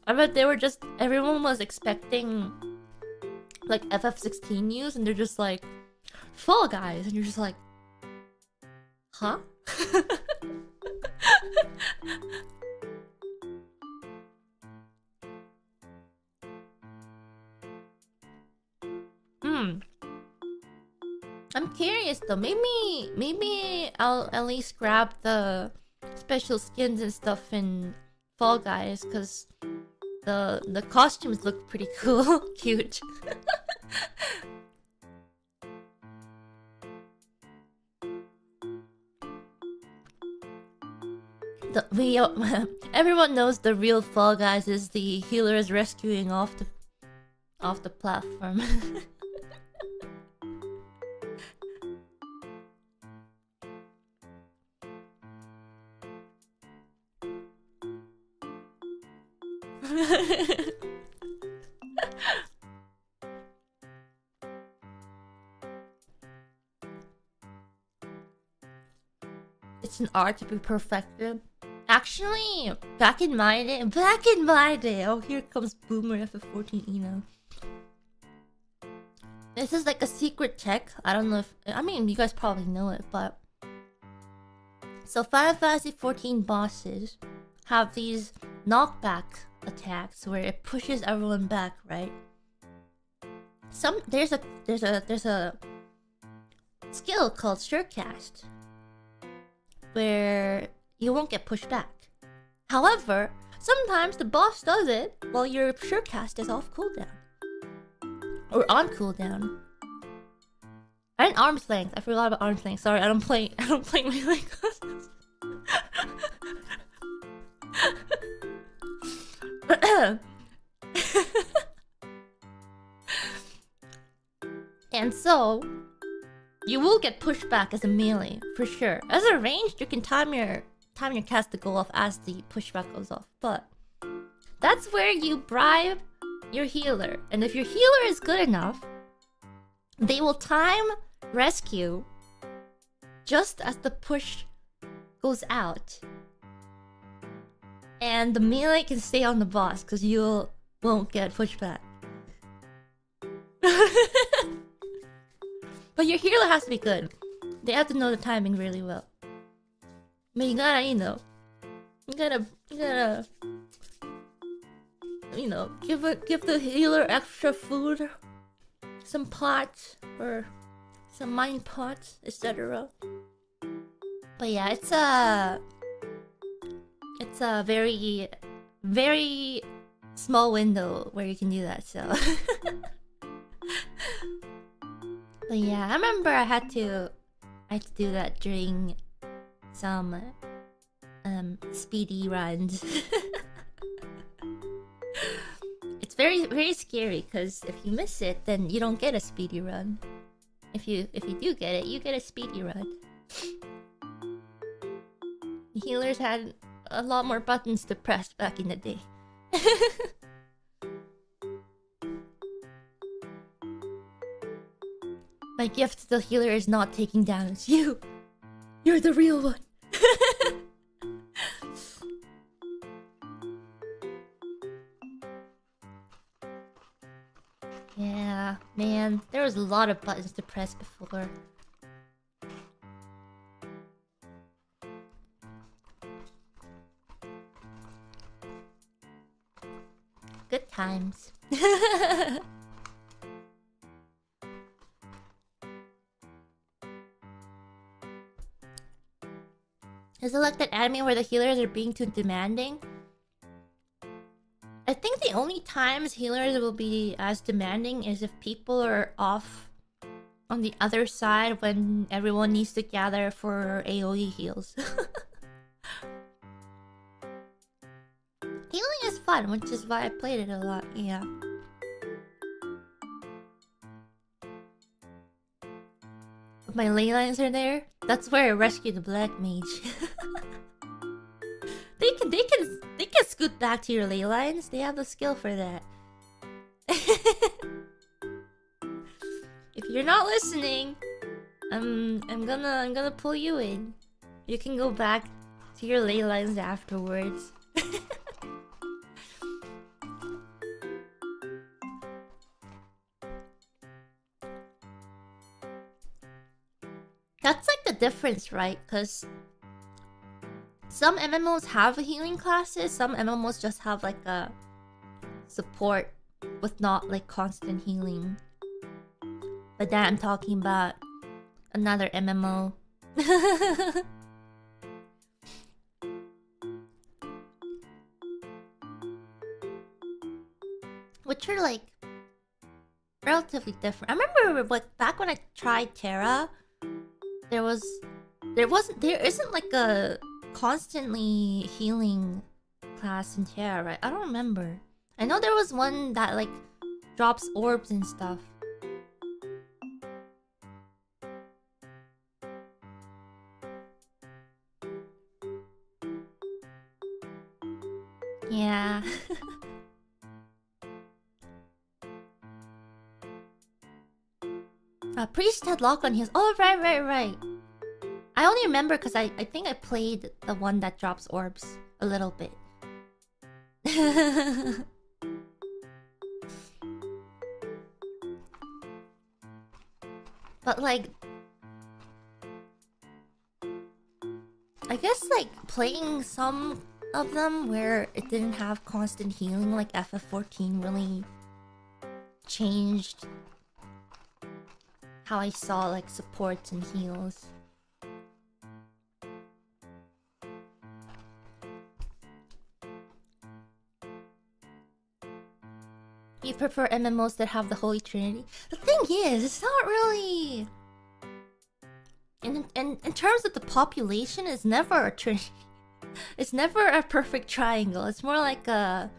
I bet they were just, everyone was expecting like FF16 news, and they're just like, Fall Guys, and you're just like, huh? I'm curious though. Maybe I'll at least grab the special skins and stuff in Fall Guys, because the costumes look pretty cool, cute. Everyone knows the real Fall Guys is the healers rescuing off the platform. It's an art to be perfected. Actually, back in my day, oh, here comes Boomer FF14 Eno. This is like a secret tech. I don't know if, I mean, you guys probably know it, but so Final Fantasy 14 bosses have these knockback attacks where it pushes everyone back, right? There's a skill called Surecast where you won't get pushed back. However, sometimes the boss does it while your Surecast is off cooldown. Or on cooldown. And arm's length. I forgot about arm's length. Sorry, I don't play melee classes. And so you will get pushed back as a melee, for sure. As a ranged, you can time your cast to go off as the pushback goes off. But that's where you bribe your healer. And if your healer is good enough, they will time rescue just as the push goes out. And the melee can stay on the boss because you won't get pushed back. But your healer has to be good. They have to know the timing really well. But you gotta, you gotta, give the healer extra food, some pots or some mind pots, etc. But yeah, it's a very, very small window where you can do that. So. But yeah, I remember I had to do that during some speedy runs. It's very, very scary because if you miss it, then you don't get a speedy run. If you do get it, you get a speedy run. The healers had a lot more buttons to press back in the day. My gift to the healer is not taking damage. You're the real one. Yeah, man, there was a lot of buttons to press before. Good times. Is it like that anime where the healers are being too demanding? I think the only times healers will be as demanding is if people are off on the other side when everyone needs to gather for AoE heals. Healing is fun, which is why I played it a lot, yeah. If my ley lines are there, that's where I rescue the black mage. They can scoot back to your ley lines. They have the skill for that. you're not listening, I'm gonna pull you in. You can go back to your ley lines afterwards. That's like the difference, right? Because some MMOs have healing classes, some MMOs just have like a support with not like constant healing. But then I'm talking about another MMO. Which are like relatively different. I remember back when I tried Terra, there isn't like a constantly healing class in Terra, right? I don't remember. I know there was one that like drops orbs and stuff. Yeah. Priest had lock on his. Oh, right. I only remember because I think I played the one that drops orbs a little bit. But like, I guess like playing some of them where it didn't have constant healing, like FF14, really changed how I saw like supports and heals. You prefer MMOs that have the Holy Trinity? The thing is, it's not really... In terms of the population, it's never a trinity. It's never a perfect triangle. It's more like a...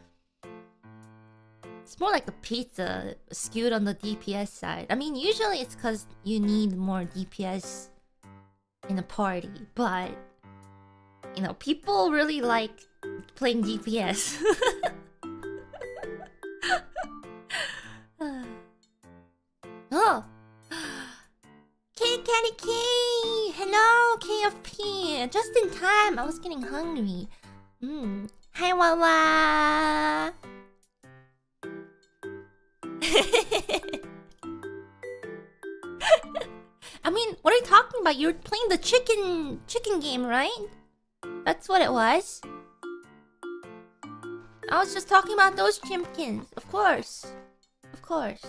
It's more like a pizza skewed on the DPS side. I mean, usually it's because you need more DPS in a party, but... You know, people really like playing DPS. Oh! Candy K! Hello, KFP! Just in time, I was getting hungry. Hi, Wawa! I mean, what are you talking about? You're playing the chicken game, right? That's what it was. I was just talking about those chimpkins. Of course. Of course.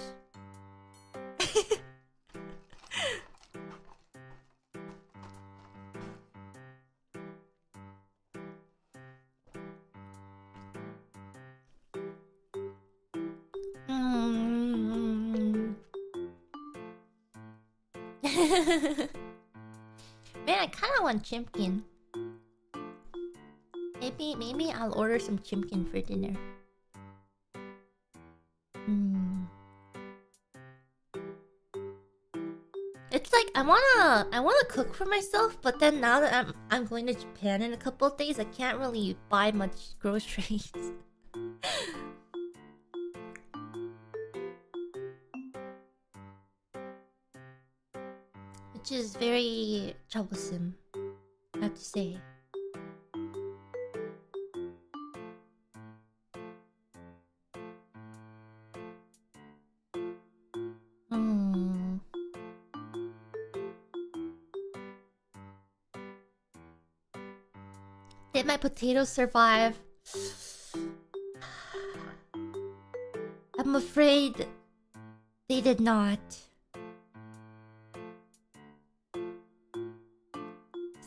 Man, I kind of want chimpkin. Maybe I'll order some chimpkin for dinner. It's like I wanna cook for myself, but then now that I'm going to Japan in a couple of days, I can't really buy much groceries. Which is very troublesome, I have to say. Did my potatoes survive? I'm afraid they did not.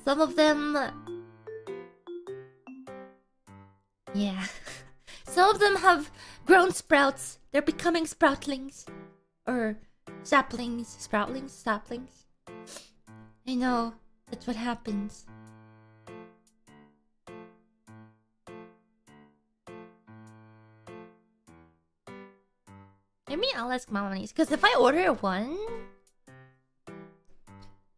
Some of them... Yeah. Some of them have grown sprouts. They're becoming sproutlings. Or saplings. Sproutlings? Saplings? I know. That's what happens. Maybe I'll ask Mama Niece, because if I order one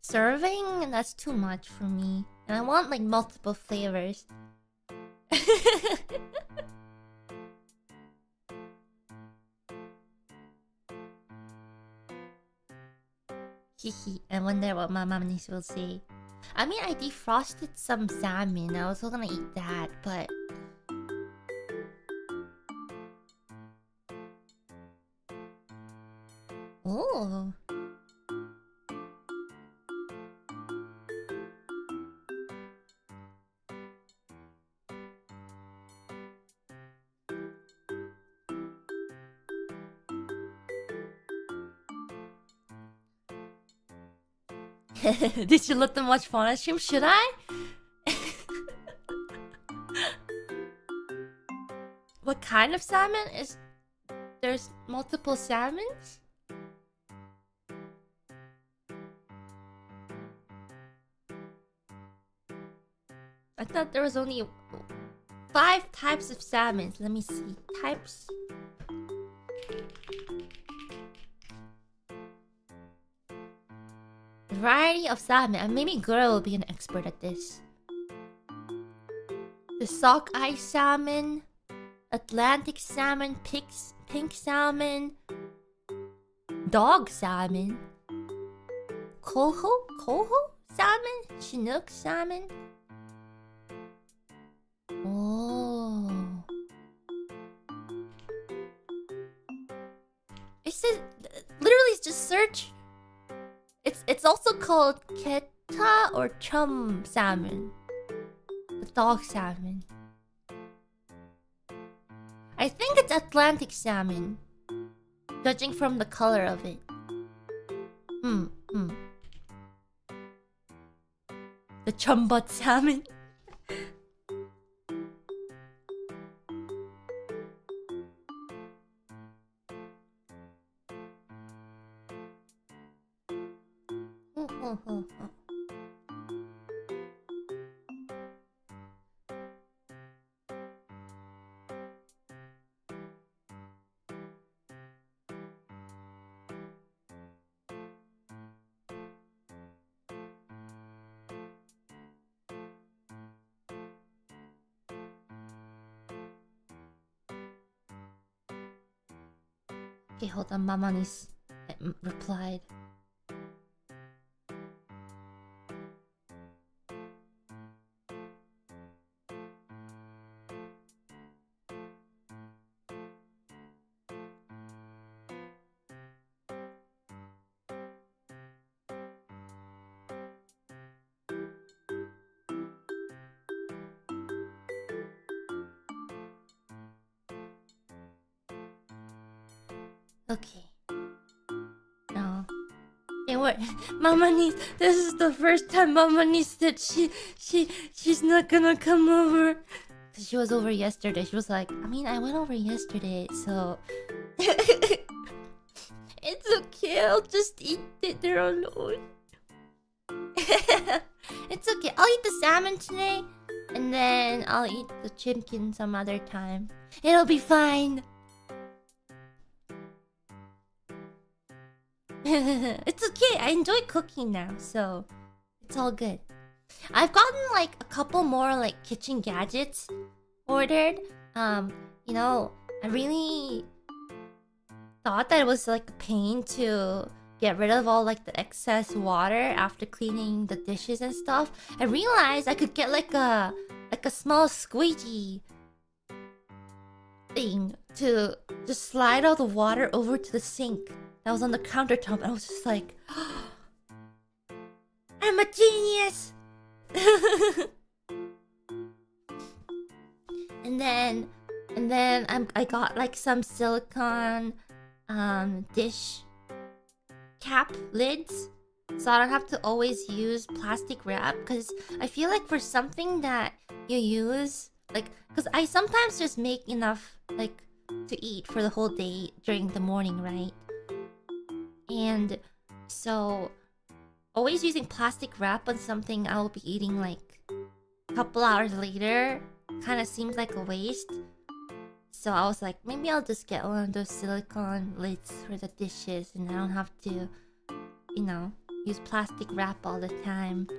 serving, that's too much for me. And I want like multiple flavors. Hehe. I wonder what my niece will say. I mean, I defrosted some salmon. I was gonna eat that, but... Oh. Did you let them watch Fauna stream? Should I? What kind of salmon is... There's multiple salmons? I thought there was only 5 types of salmons. Let me see. Types. Variety of salmon. Maybe Girl will be an expert at this. The sockeye salmon, Atlantic salmon, pink salmon, dog salmon, coho salmon, Chinook salmon. Oh. It says literally just search. It's also called keta or chum salmon. The dog salmon. I think it's Atlantic salmon, judging from the color of it. The chumbot salmon. Okay, hold on. Mamanis replied. Okay. No. Hey, what? Mama niece. This is the first time Mama niece said she's not gonna come over. She was over yesterday. She was like, I mean, I went over yesterday, so it's okay. I'll just eat it there alone. It's okay. I'll eat the salmon today, and then I'll eat the chimkin some other time. It'll be fine. It's okay. I enjoy cooking now, so it's all good. I've gotten like a couple more like kitchen gadgets ordered. You know, I really thought that it was like a pain to get rid of all like the excess water after cleaning the dishes and stuff. I realized I could get like a small squeegee thing to just slide all the water over to the sink that was on the countertop. I was just like, oh, I'm a genius. and then I got like some silicone dish cap lids, so I don't have to always use plastic wrap. Because I feel like for something that you use, like, because I sometimes just make enough like to eat for the whole day during the morning, right? And so always using plastic wrap on something I'll be eating like a couple hours later kind of seems like a waste. So I was like, maybe I'll just get one of those silicone lids for the dishes, and I don't have to, you know, use plastic wrap all the time.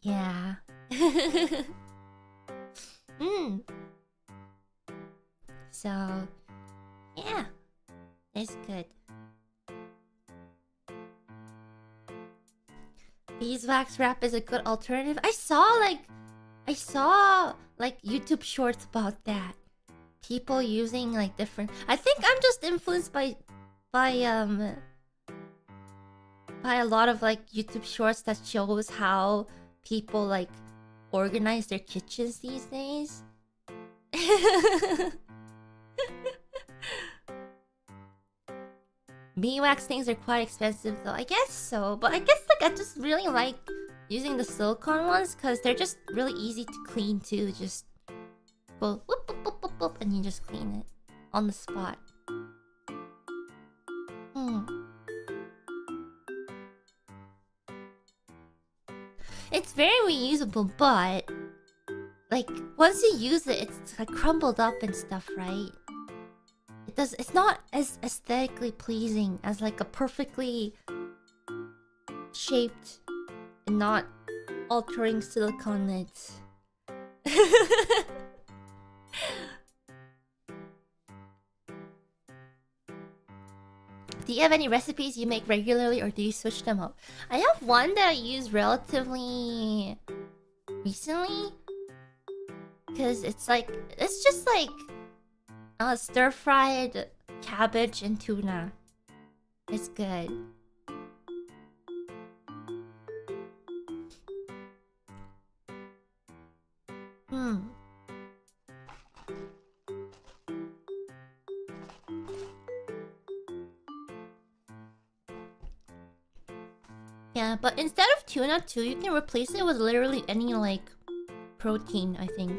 Yeah. So, yeah, it's good. Beeswax wrap is a good alternative. I saw like YouTube shorts about that. People using like different. I think I'm just influenced by by a lot of like YouTube shorts that shows how people like organize their kitchens these days. Beeswax things are quite expensive though. I guess so, but I guess like I just really like using the silicone ones because they're just really easy to clean too. Just go whoop, whoop, whoop, whoop, whoop, and you just clean it on the spot. It's very reusable, but like once you use it, it's like crumbled up and stuff, right? It's not as aesthetically pleasing as like a perfectly shaped and not altering silicone lids. Do you have any recipes you make regularly or do you switch them up? I have one that I use relatively recently. Because it's just like stir-fried cabbage and tuna. It's good. Yeah, but instead of tuna too, you can replace it with literally any like protein, I think.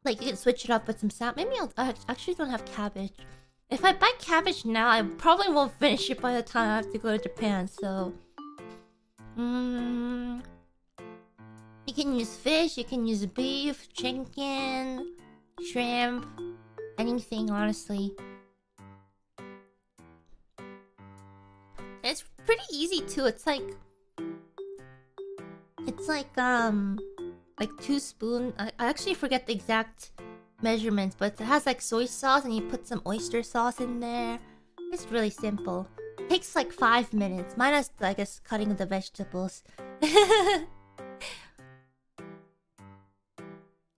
Like you can switch it up with some salmon. Maybe I actually don't have cabbage. If I buy cabbage now, I probably won't finish it by the time I have to go to Japan, so... You can use fish, you can use beef, chicken, shrimp, anything, honestly. It's pretty easy too. It's like 2 spoons. I actually forget the exact measurements, but it has like soy sauce and you put some oyster sauce in there. It's really simple. It takes like 5 minutes. Minus, I guess, cutting the vegetables.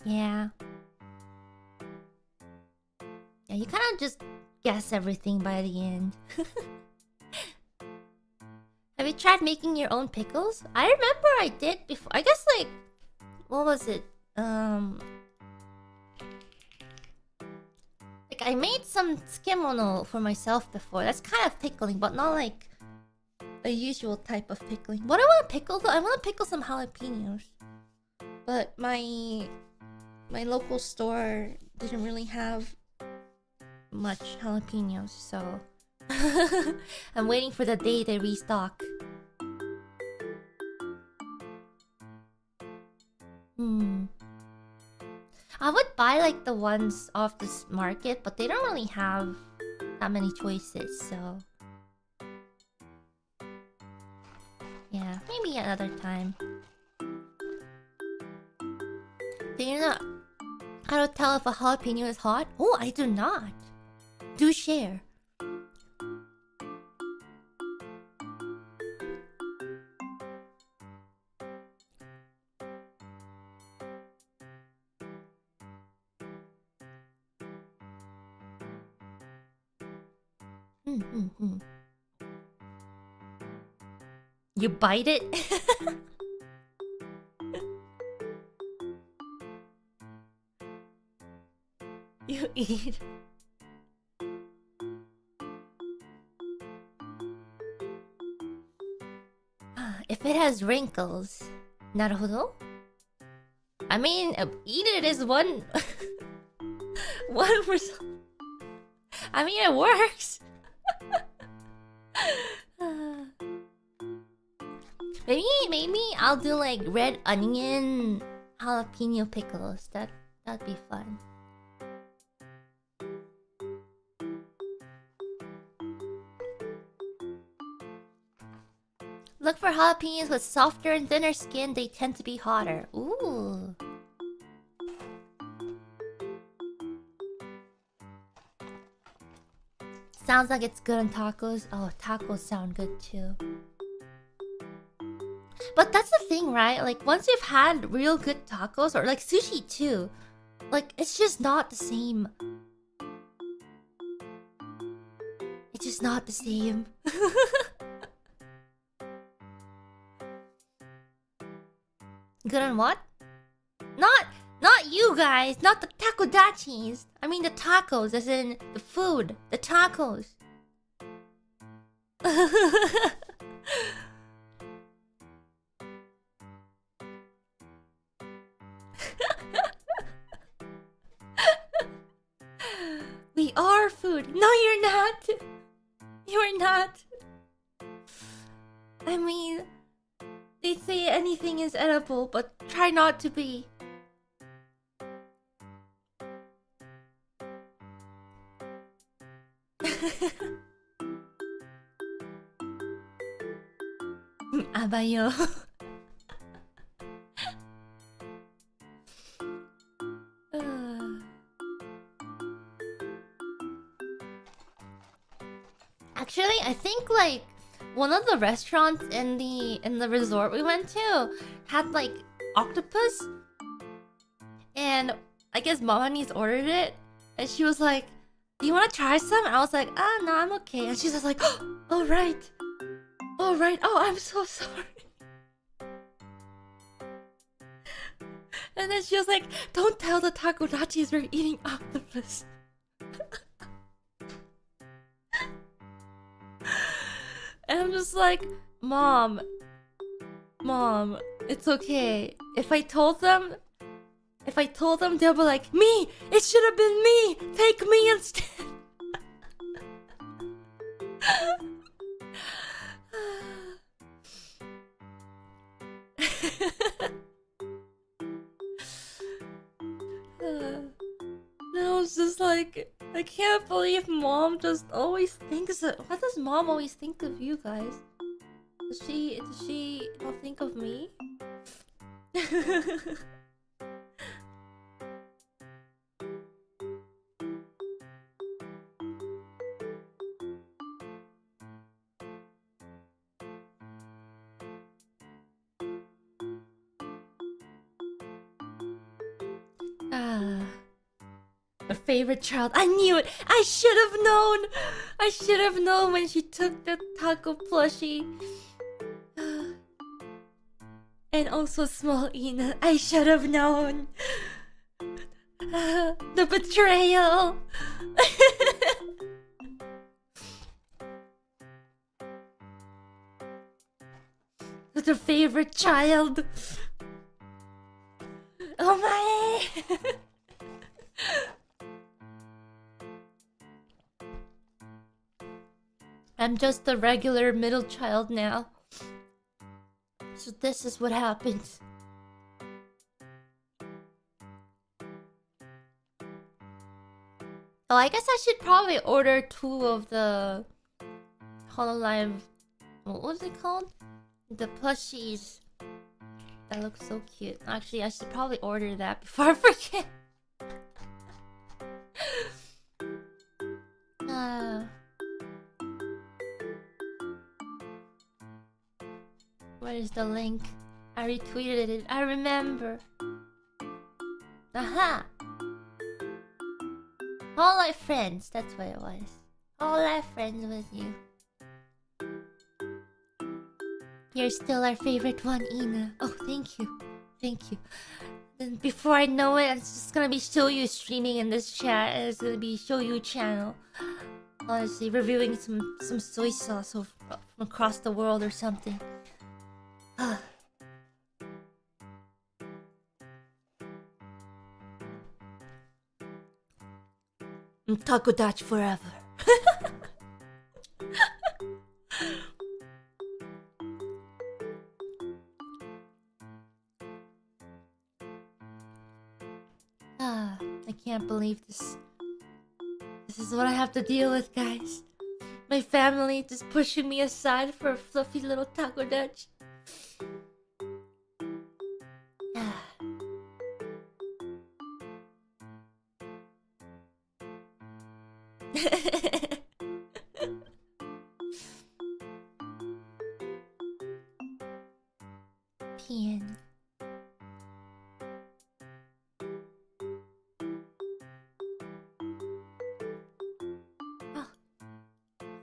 Yeah. Yeah, you kind of just guess everything by the end. Have you tried making your own pickles? I remember I did before. I guess like... What was it? Like I made some tsukemono for myself before. That's kind of pickling, but not like a usual type of pickling. What I want to pickle though? I want to pickle some jalapenos. But my local store didn't really have much jalapenos, so I'm waiting for the day they restock. I would buy like the ones off this market, but they don't really have that many choices, so yeah, maybe another time. Do you know how to tell if a jalapeno is hot? Oh, I do not. Do share. You bite it? You eat. If it has wrinkles. Naruhodo? I mean, eat it is one... 1%. I mean, it works. Maybe I'll do like red onion jalapeno pickles. That'd be fun. Look for jalapenos with softer and thinner skin. They tend to be hotter. Ooh. Sounds like it's good on tacos. Oh, tacos sound good too. But that's the thing, right? Like once you've had real good tacos or like sushi too, like it's just not the same. It's just not the same. Good on what? Not you guys, not the takodachis. I mean the tacos, as in the food, the tacos. We are food. No, you're not. You're not. I mean, they say anything is edible, but try not to be. Abayo. Actually, I think like one of the restaurants in the resort we went to had like octopus, and I guess Mamanis ordered it, and she was like, "Do you want to try some?" And I was like, "Ah, no, I'm okay." And she's just like, "All right, all right. Oh, I'm so sorry." And then she was like, "Don't tell the takodachis we're eating octopus." And I'm just like, Mom, it's okay. If I told them, they'll be like, "Me! It should have been me! Take me instead!" And I was just like, I can't believe Mom just always thinks of... What does Mom always think of you guys? Does she not think of me? My favorite child. I knew it. I should have known. I should have known when she took the taco plushie. And also small Ina. I should have known. The betrayal. The favorite child. Oh my. I'm just a regular middle child now. So this is what happens. Oh, I guess I should probably order 2 of the hololive... What was it called? The plushies. That looks so cute. Actually, I should probably order that before I forget. Where is the link? I retweeted it. I remember. Aha! All our friends. That's what it was. All our friends with you. You're still our favorite one, Ina. Oh, thank you. Thank you. Then before I know it, it's just gonna be Shoyu streaming in this chat. And it's gonna be Shoyu channel. Honestly, reviewing some soy sauce from across the world or something. Takodach forever. I can't believe this. This is what I have to deal with, guys. My family just pushing me aside for a fluffy little takodach. European. Oh,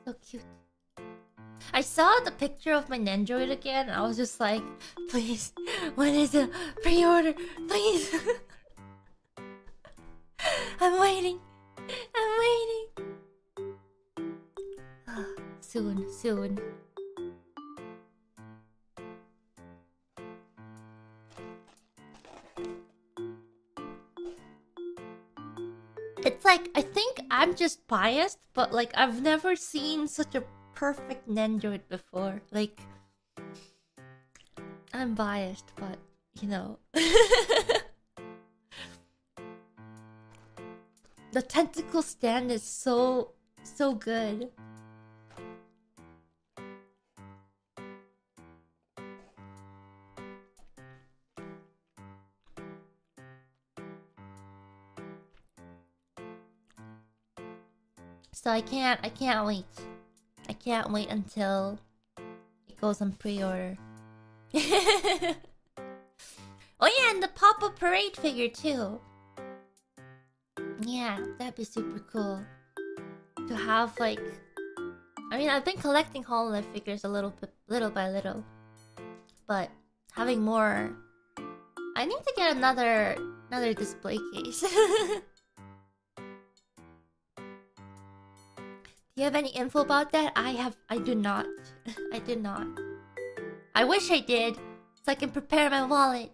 so cute. I saw the picture of my Nandroid again. I was just like, please, when is the pre-order? Please. I'm waiting. I'm waiting. Soon, soon. It's like, I think I'm just biased, but like, I've never seen such a perfect Nandroid before. Like, I'm biased, but you know. The tentacle stand is so good. So I can't wait. I can't wait until it goes on pre-order. Oh yeah, and the pop-up parade figure too. Yeah, that'd be super cool. To have like, I mean, I've been collecting hololive figures little by little, but having more, I need to get another display case. Do you have any info about that? I do not. I did not. I wish I did, so I can prepare my wallet.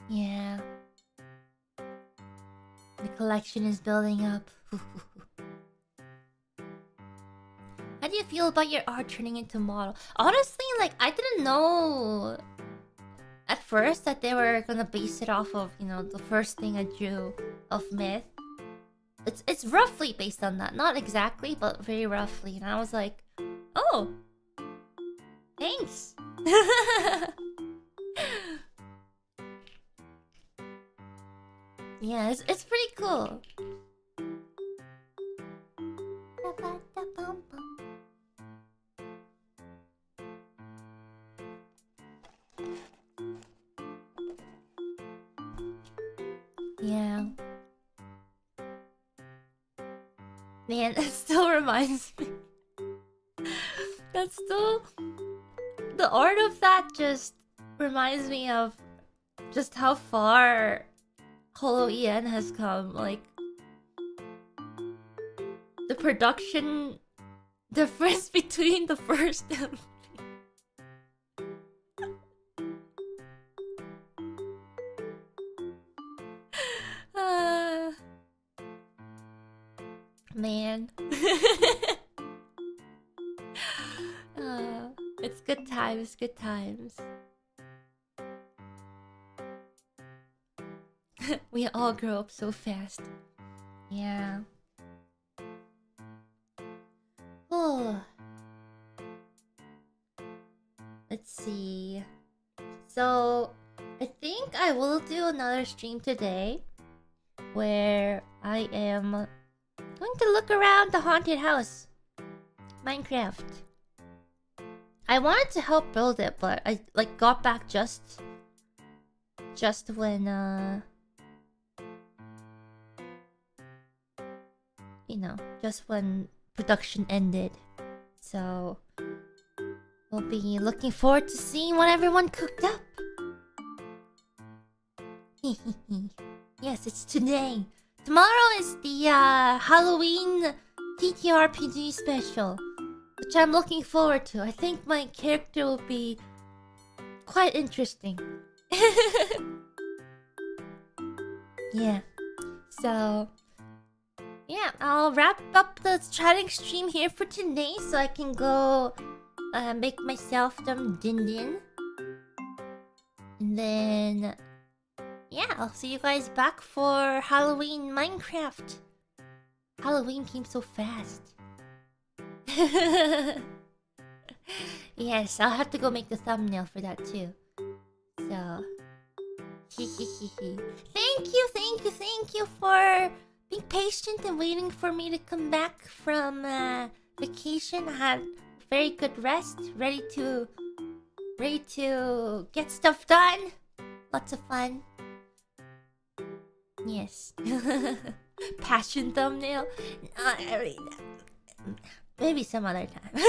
Yeah. The collection is building up. How do you feel about your art turning into model? Honestly, like, I didn't know at first that they were gonna base it off of, you know, the first thing I drew of Myth. It's roughly based on that. Not exactly, but very roughly. And I was like, oh, thanks. Yeah, it's pretty cool. Yeah. Man, it still reminds me. That's still... The art of that just reminds me of just how far HoloEN has come. Like, the production difference between the first and... Man. It's good times, good times. We all grow up so fast. Yeah. Oh. Let's see. So, I think I will do another stream today where I am going to look around the haunted house. Minecraft. I wanted to help build it, but I like got back just when you know, just when production ended. So we'll be looking forward to seeing what everyone cooked up. Yes, it's today. Tomorrow is the Halloween TTRPG special, which I'm looking forward to. I think my character will be quite interesting. Yeah. So, yeah, I'll wrap up the chatting stream here for today so I can go make myself some din. And then, yeah, I'll see you guys back for Halloween Minecraft. Halloween came so fast. Yes, I'll have to go make the thumbnail for that too. So, thank you for being patient and waiting for me to come back from vacation. I had very good rest, ready to get stuff done. Lots of fun. Yes. Passion thumbnail. Maybe some other time.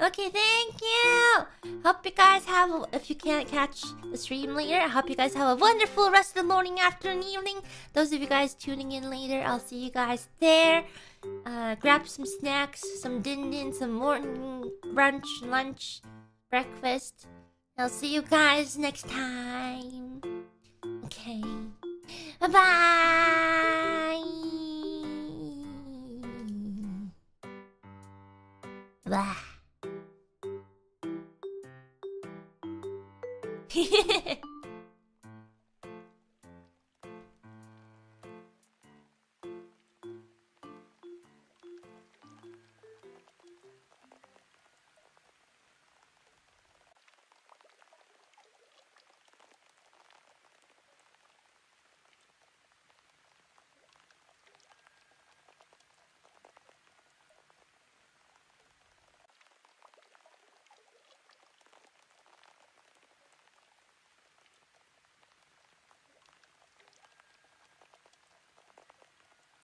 Okay, thank you. Hope you guys have, if you can't catch the stream later, I hope you guys have a wonderful rest of the morning, afternoon, evening. Those of you guys tuning in later, I'll see you guys there. Grab some snacks, some din-din, some morning brunch, lunch, breakfast. I'll see you guys next time. Okay. Bye-bye.